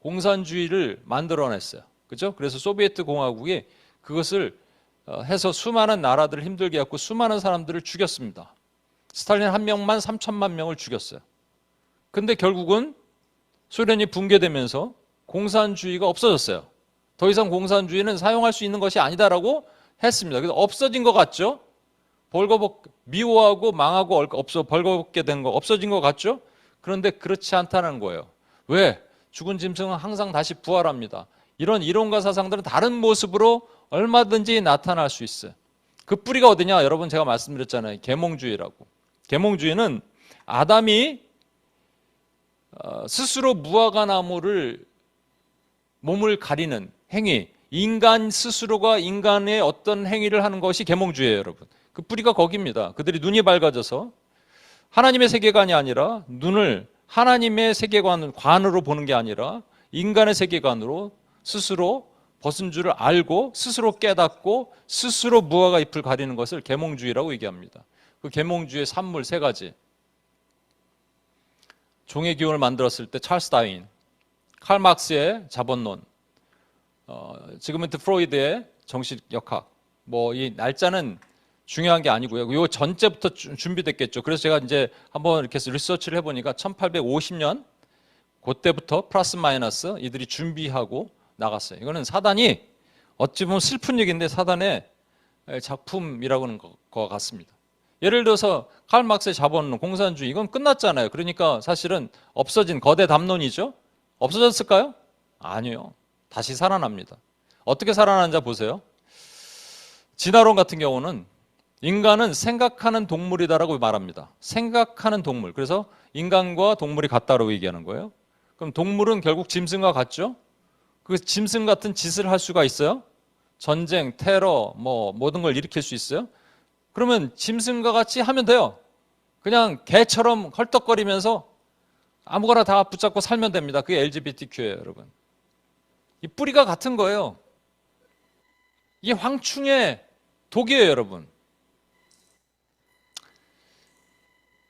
Speaker 1: 공산주의를 만들어냈어요. 그죠? 그래서 소비에트 공화국이 그것을 해서 수많은 나라들을 힘들게 했고 수많은 사람들을 죽였습니다. 스탈린 한 명만 3천만 명을 죽였어요. 근데 결국은 소련이 붕괴되면서 공산주의가 없어졌어요. 더 이상 공산주의는 사용할 수 있는 것이 아니다라고 했습니다. 그래서 없어진 것 같죠? 미워하고 망하고 벌거벗게 된 거 없어진 것 같죠? 그런데 그렇지 않다는 거예요. 왜? 죽은 짐승은 항상 다시 부활합니다. 이런 이론과 사상들은 다른 모습으로 얼마든지 나타날 수 있어요. 그 뿌리가 어디냐? 여러분 제가 말씀드렸잖아요. 계몽주의라고. 계몽주의는 아담이 스스로 무화과 나무를 몸을 가리는 행위, 인간 스스로가 인간의 어떤 행위를 하는 것이 계몽주의예요, 여러분. 그 뿌리가 거기입니다. 그들이 눈이 밝아져서 하나님의 세계관이 아니라 눈을 하나님의 세계관으로 보는 게 아니라 인간의 세계관으로 스스로 벗은 줄을 알고 스스로 깨닫고 스스로 무화과 잎을 가리는 것을 계몽주의라고 얘기합니다. 그 계몽주의의 산물 세 가지. 종의 기원을 만들었을 때 찰스 다윈, 칼 막스의 자본론, 지그문트 프로이드의 정신 역학. 뭐 이 날짜는 중요한 게 아니고요. 요 전째부터 준비됐겠죠. 그래서 제가 이제 한번 이렇게 리서치를 해보니까 1850년 그때부터 플러스 마이너스 이들이 준비하고 나갔어요. 이거는 사단이 어찌 보면 슬픈 얘기인데 사단의 작품이라고 하는 것 같습니다. 예를 들어서 칼 막스의 자본론, 공산주의 이건 끝났잖아요. 그러니까 사실은 없어진 거대 담론이죠. 없어졌을까요? 아니요. 다시 살아납니다. 어떻게 살아나는지 보세요. 진화론 같은 경우는 인간은 생각하는 동물이다라고 말합니다. 생각하는 동물. 그래서 인간과 동물이 같다라고 얘기하는 거예요. 그럼 동물은 결국 짐승과 같죠? 그 짐승 같은 짓을 할 수가 있어요? 전쟁, 테러, 뭐 모든 걸 일으킬 수 있어요? 그러면 짐승과 같이 하면 돼요. 그냥 개처럼 헐떡거리면서 아무거나 다 붙잡고 살면 됩니다. 그게 LGBTQ예요, 여러분. 이 뿌리가 같은 거예요. 이게 황충의 독이에요, 여러분.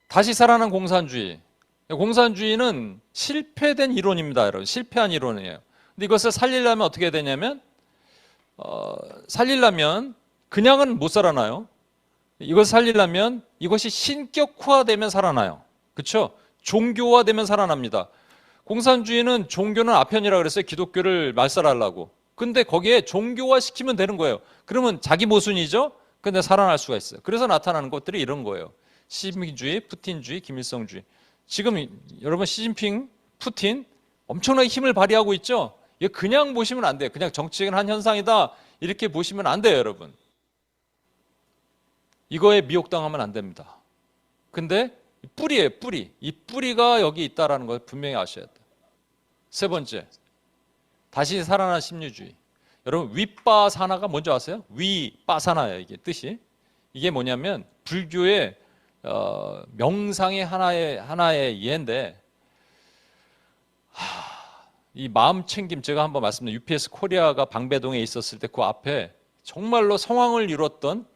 Speaker 1: 다시 살아난 공산주의. 공산주의는 실패된 이론입니다, 여러분. 실패한 이론이에요. 근데 이것을 살리려면 어떻게 해야 되냐면 살리려면 그냥은 못 살아나요. 이것을 살리려면 이것이 신격화되면 살아나요. 그렇죠? 종교화되면 살아납니다. 공산주의는 종교는 아편이라 그랬어요. 기독교를 말살하려고. 근데 거기에 종교화 시키면 되는 거예요. 그러면 자기 모순이죠? 근데 살아날 수가 있어요. 그래서 나타나는 것들이 이런 거예요. 시진핑주의, 푸틴주의, 김일성주의. 지금 여러분 시진핑, 푸틴 엄청나게 힘을 발휘하고 있죠? 이거 그냥 보시면 안 돼요. 그냥 정치적인 한 현상이다. 이렇게 보시면 안 돼요, 여러분. 이거에 미혹당하면 안 됩니다. 근데 뿌리예요, 뿌리. 이 뿌리가 여기 있다는 걸 분명히 아셔야 돼요. 세 번째, 다시 살아난 심리주의. 여러분 윗바사나가 뭔지 아세요? 위바사나예요, 이게 뜻이. 이게 뭐냐면 불교의 명상의 하나의 예인데, 이 마음 챙김, 제가 한번 말씀드린 UPS 코리아가 방배동에 있었을 때 그 앞에 정말로 성황을 이뤘던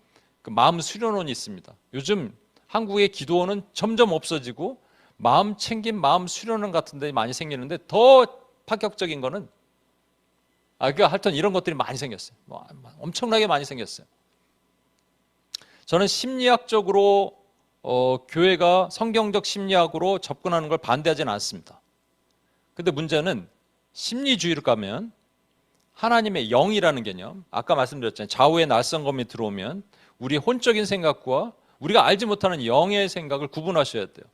Speaker 1: 그 마음 수련원이 있습니다. 요즘 한국의 기도원은 점점 없어지고 마음 챙김, 마음 수련원 같은 데 많이 생기는데, 더 파격적인 거는 그러니까 하여튼 이런 것들이 많이 생겼어요. 엄청나게 많이 생겼어요. 저는 심리학적으로 교회가 성경적 심리학으로 접근하는 걸 반대하지는 않습니다. 근데 문제는 심리주의로 가면 하나님의 영이라는 개념, 아까 말씀드렸잖아요. 좌우의 낯선검이 들어오면 우리의 혼적인 생각과 우리가 알지 못하는 영의 생각을 구분하셔야 돼요.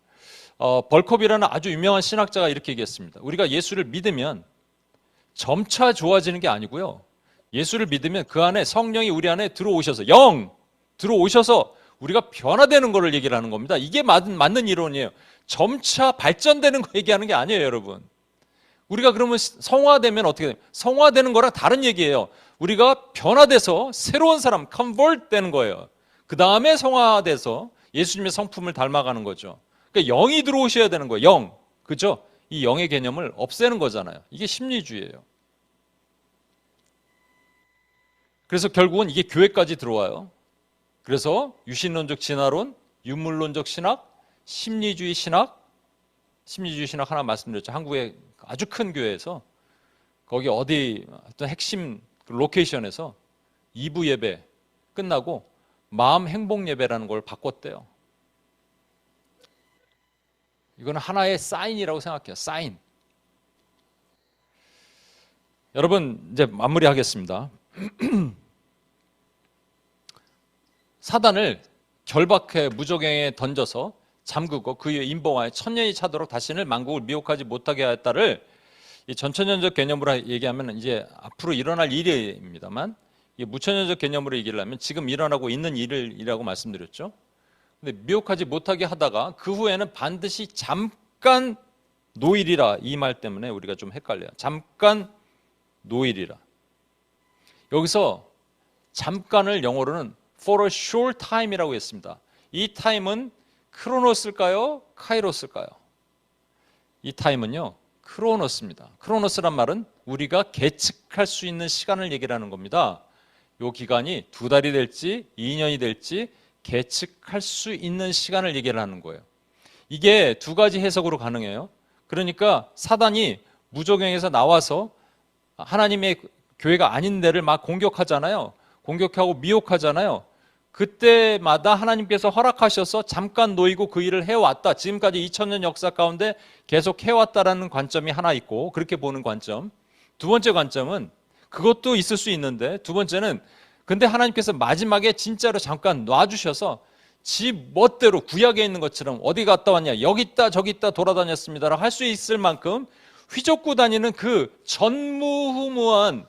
Speaker 1: 벌컵이라는 아주 유명한 신학자가 이렇게 얘기했습니다. 우리가 예수를 믿으면 점차 좋아지는 게 아니고요, 예수를 믿으면 그 안에 성령이 우리 안에 들어오셔서, 들어오셔서 우리가 변화되는 거를 얘기를 하는 겁니다. 이게 맞는 이론이에요. 점차 발전되는 거 얘기하는 게 아니에요, 여러분. 우리가 그러면 성화되면 어떻게 돼요? 성화되는 거랑 다른 얘기예요. 우리가 변화돼서 새로운 사람, convert 되는 거예요. 그 다음에 성화돼서 예수님의 성품을 닮아가는 거죠. 그러니까 영이 들어오셔야 되는 거예요. 영. 그죠? 이 영의 개념을 없애는 거잖아요. 이게 심리주의예요. 그래서 결국은 이게 교회까지 들어와요. 그래서 유신론적 진화론, 유물론적 신학, 심리주의 신학 하나 말씀드렸죠. 한국의 아주 큰 교회에서 거기 어디 어떤 핵심 로케이션에서 2부 예배 끝나고 마음 행복 예배라는 걸 바꿨대요. 이거는 하나의 사인이라고 생각해요. 사인. 여러분 이제 마무리하겠습니다. 사단을 결박해 무저갱에 던져서 잠그고 그의 인봉하에 천년이 차도록 다시는 만국을 미혹하지 못하게 하였다를 이 전천년적 개념으로 얘기하면 이제 앞으로 일어날 일입니다만, 이 무천년적 개념으로 얘기를 하면 지금 일어나고 있는 일이라고 말씀드렸죠. 근데 미혹하지 못하게 하다가 그 후에는 반드시 잠깐 노일이라, 이 말 때문에 우리가 좀 헷갈려요. 잠깐 노일이라. 여기서 잠깐을 영어로는 for a short time이라고 했습니다. 이 타임은 크로노스일까요? 카이로스일까요? 이 타임은요, 크로노스입니다. 크로노스란 말은 우리가 계측할 수 있는 시간을 얘기를 하는 겁니다. 이 기간이 2달이 될지 2년이 될지 계측할 수 있는 시간을 얘기를 하는 거예요. 이게 두 가지 해석으로 가능해요. 그러니까 사단이 무저갱에서 나와서 하나님의 교회가 아닌 데를 막 공격하잖아요. 공격하고 미혹하잖아요. 그때마다 하나님께서 허락하셔서 잠깐 놓이고 그 일을 해왔다. 지금까지 2000년 역사 가운데 계속 해왔다라는 관점이 하나 있고, 그렇게 보는 관점. 두 번째 관점은 그것도 있을 수 있는데, 두 번째는 근데 하나님께서 마지막에 진짜로 잠깐 놔주셔서 지 멋대로 구약에 있는 것처럼 어디 갔다 왔냐, 여기 있다 저기 있다 돌아다녔습니다 할 수 있을 만큼 휘젓고 다니는 그 전무후무한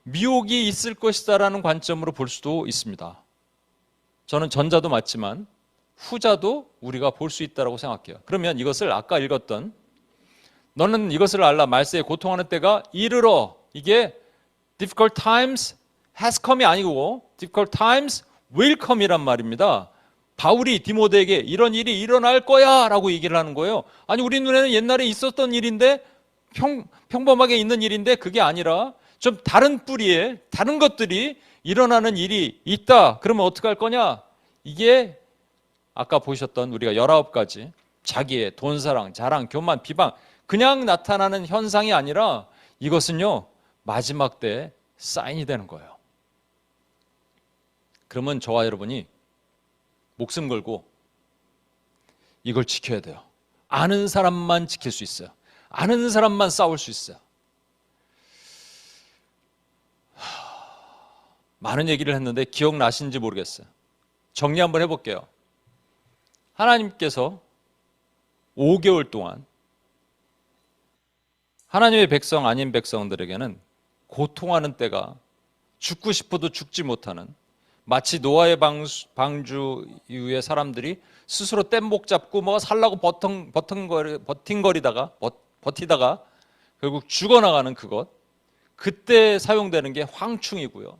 Speaker 1: 미혹이 있을 것이다라는 관점으로 볼 수도 있습니다. 저는 전자도 맞지만 후자도 우리가 볼 수 있다고 생각해요. 그러면 이것을 아까 읽었던 너는 이것을 알라, 말세에 고통하는 때가 이르러, 이게 difficult times has come이 아니고 difficult times will come이란 말입니다. 바울이 디모데에게 이런 일이 일어날 거야 라고 얘기를 하는 거예요. 아니 우리 눈에는 옛날에 있었던 일인데, 평범하게 있는 일인데 그게 아니라 좀 다른 뿌리에 다른 것들이 일어나는 일이 있다. 그러면 어떻게 할 거냐? 이게 아까 보셨던 우리가 19가지 자기의 돈사랑, 자랑, 교만, 비방, 그냥 나타나는 현상이 아니라 이것은요, 마지막 때에 사인이 되는 거예요. 그러면 저와 여러분이 목숨 걸고 이걸 지켜야 돼요. 아는 사람만 지킬 수 있어요. 아는 사람만 싸울 수 있어요. 많은 얘기를 했는데 기억나시는지 모르겠어요. 정리 한번 해볼게요. 하나님께서 5개월 동안 하나님의 백성 아닌 백성들에게는 고통하는 때가, 죽고 싶어도 죽지 못하는, 마치 노아의 방주 이후에 사람들이 스스로 뗏목 잡고 뭐 살라고 버틴거리다가 버티다가 결국 죽어나가는 그것, 그때 사용되는 게 황충이고요.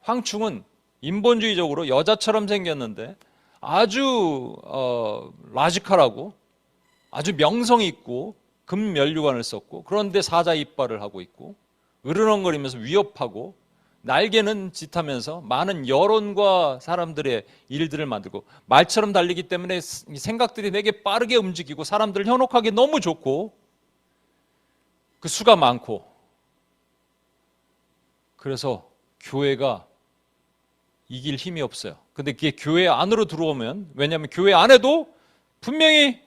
Speaker 1: 황충은 인본주의적으로 여자처럼 생겼는데 아주 라지컬하고 아주 명성이 있고 금면류관을 썼고, 그런데 사자 이빨을 하고 있고 으르렁거리면서 위협하고 날개는 짙으면서 많은 여론과 사람들의 일들을 만들고, 말처럼 달리기 때문에 생각들이 되게 빠르게 움직이고 사람들을 현혹하기 너무 좋고 그 수가 많고, 그래서 교회가 이길 힘이 없어요. 근데 그게 교회 안으로 들어오면, 왜냐하면 교회 안에도 분명히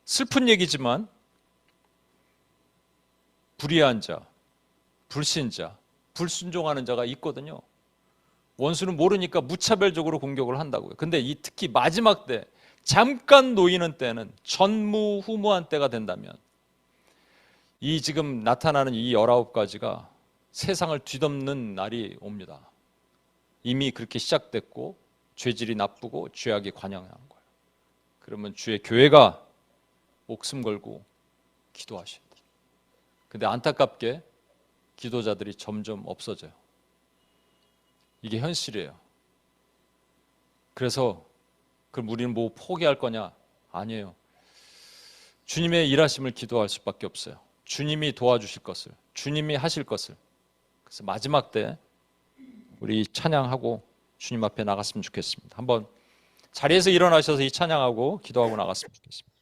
Speaker 1: 슬픈 얘기지만 불의한 자, 불신자, 불순종하는 자가 있거든요. 원수는 모르니까 무차별적으로 공격을 한다고요. 근데 이 특히 마지막 때, 잠깐 놓이는 때는 전무후무한 때가 된다면, 이 지금 나타나는 이 19가지가 세상을 뒤덮는 날이 옵니다. 이미 그렇게 시작됐고 죄질이 나쁘고 죄악이 관영한 거예요. 그러면 주의 교회가 목숨 걸고 기도하셔야 돼요. 근데 안타깝게 기도자들이 점점 없어져요. 이게 현실이에요. 그래서 그럼 우리는 뭐 포기할 거냐? 아니에요. 주님의 일하심을 기도할 수밖에 없어요. 주님이 도와주실 것을, 주님이 하실 것을. 그래서 마지막 때 우리 찬양하고 주님 앞에 나갔으면 좋겠습니다. 한번 자리에서 일어나셔서 이 찬양하고 기도하고 나갔으면 좋겠습니다.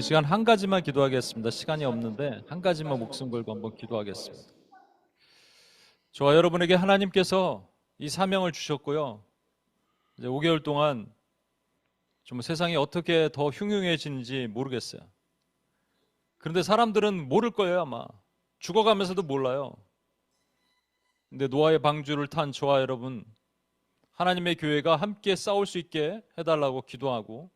Speaker 1: 시간 한 가지만 기도하겠습니다. 시간이 없는데 한 가지만 목숨 걸고 한번 기도하겠습니다. 저와 여러분에게 하나님께서 이 사명을 주셨고요. 이제 5개월 동안 좀 세상이 어떻게 더 흉흉해지는지 모르겠어요. 그런데 사람들은 모를 거예요, 아마. 죽어가면서도 몰라요. 근데 노아의 방주를 탄 저와 여러분, 하나님의 교회가 함께 싸울 수 있게 해달라고 기도하고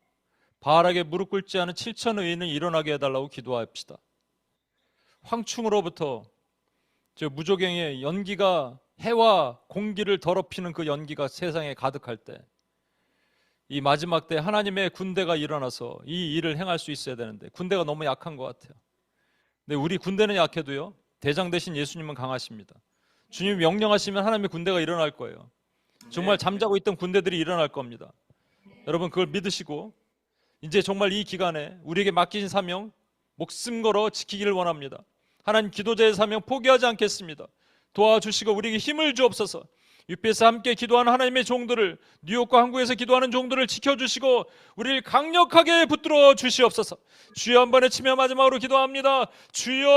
Speaker 1: 바알에게 무릎 꿇지 않은 7천 의인을 일어나게 해달라고 기도합시다. 황충으로부터 저 무조갱의 연기가 해와 공기를 더럽히는 그 연기가 세상에 가득할 때, 이 마지막 때 하나님의 군대가 일어나서 이 일을 행할 수 있어야 되는데 군대가 너무 약한 것 같아요. 근데 우리 군대는 약해도요, 대장 대신 예수님은 강하십니다. 주님이 명령하시면 하나님의 군대가 일어날 거예요. 정말 잠자고 있던 군대들이 일어날 겁니다. 여러분 그걸 믿으시고 이제 정말 이 기간에 우리에게 맡기신 사명 목숨 걸어 지키기를 원합니다. 하나님 기도자의 사명 포기하지 않겠습니다. 도와주시고 우리에게 힘을 주옵소서. UPS 함께 기도하는 하나님의 종들을, 뉴욕과 한국에서 기도하는 종들을 지켜주시고 우리를 강력하게 붙들어 주시옵소서. 주여 한 번에 치며 마지막으로 기도합니다. 주여!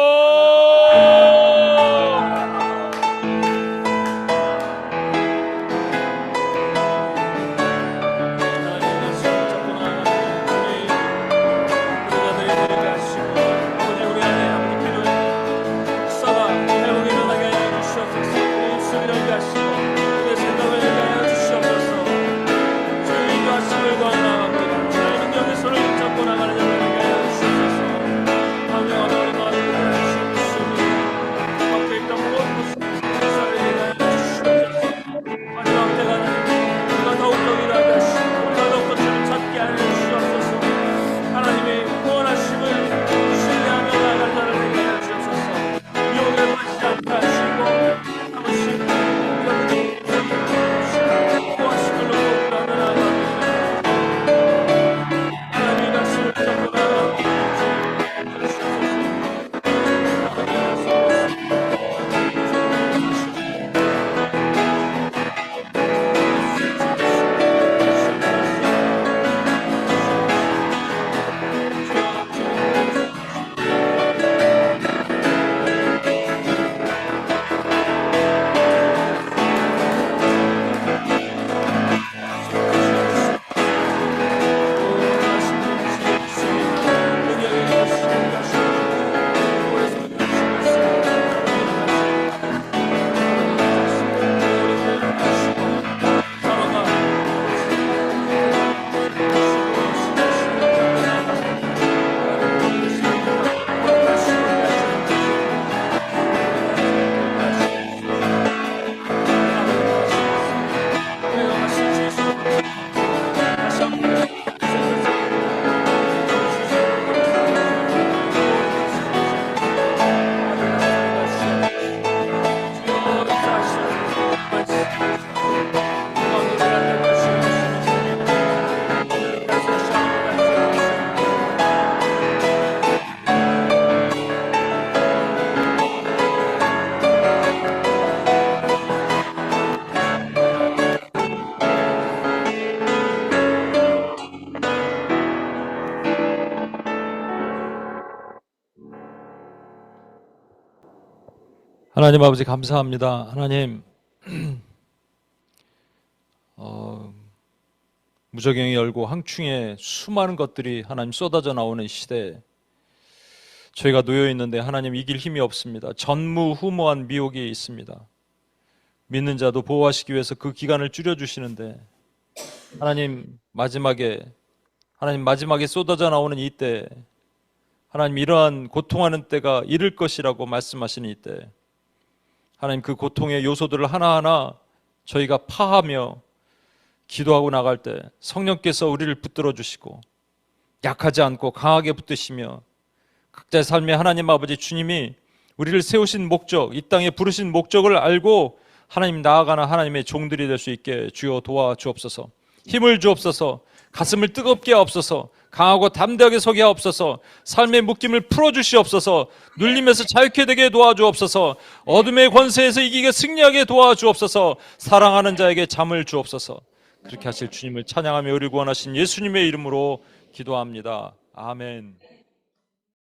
Speaker 1: 하나님 아버지 감사합니다. 하나님 무저갱이 열고 황충에 수많은 것들이 하나님 쏟아져 나오는 시대에 저희가 놓여 있는데 하나님 이길 힘이 없습니다. 전무후무한 미혹이 있습니다. 믿는 자도 보호하시기 위해서 그 기간을 줄여주시는데 하나님 마지막에 쏟아져 나오는 이때 하나님 이러한 고통하는 때가 이를 것이라고 말씀하시는 이때 하나님 그 고통의 요소들을 하나하나 저희가 파하며 기도하고 나갈 때 성령께서 우리를 붙들어 주시고 약하지 않고 강하게 붙드시며 각자의 삶에 하나님 아버지 주님이 우리를 세우신 목적, 이 땅에 부르신 목적을 알고 하나님 나아가는 하나님의 종들이 될 수 있게 주여 도와주옵소서. 힘을 주옵소서. 가슴을 뜨겁게 하옵소서. 강하고 담대하게 서게 하옵소서. 삶의 묶임을 풀어주시옵소서. 눌림에서 자유케 되게 도와주옵소서. 어둠의 권세에서 이기게 승리하게 도와주옵소서. 사랑하는 자에게 잠을 주옵소서. 그렇게 하실 주님을 찬양하며 우리를 구원하신 예수님의 이름으로 기도합니다. 아멘.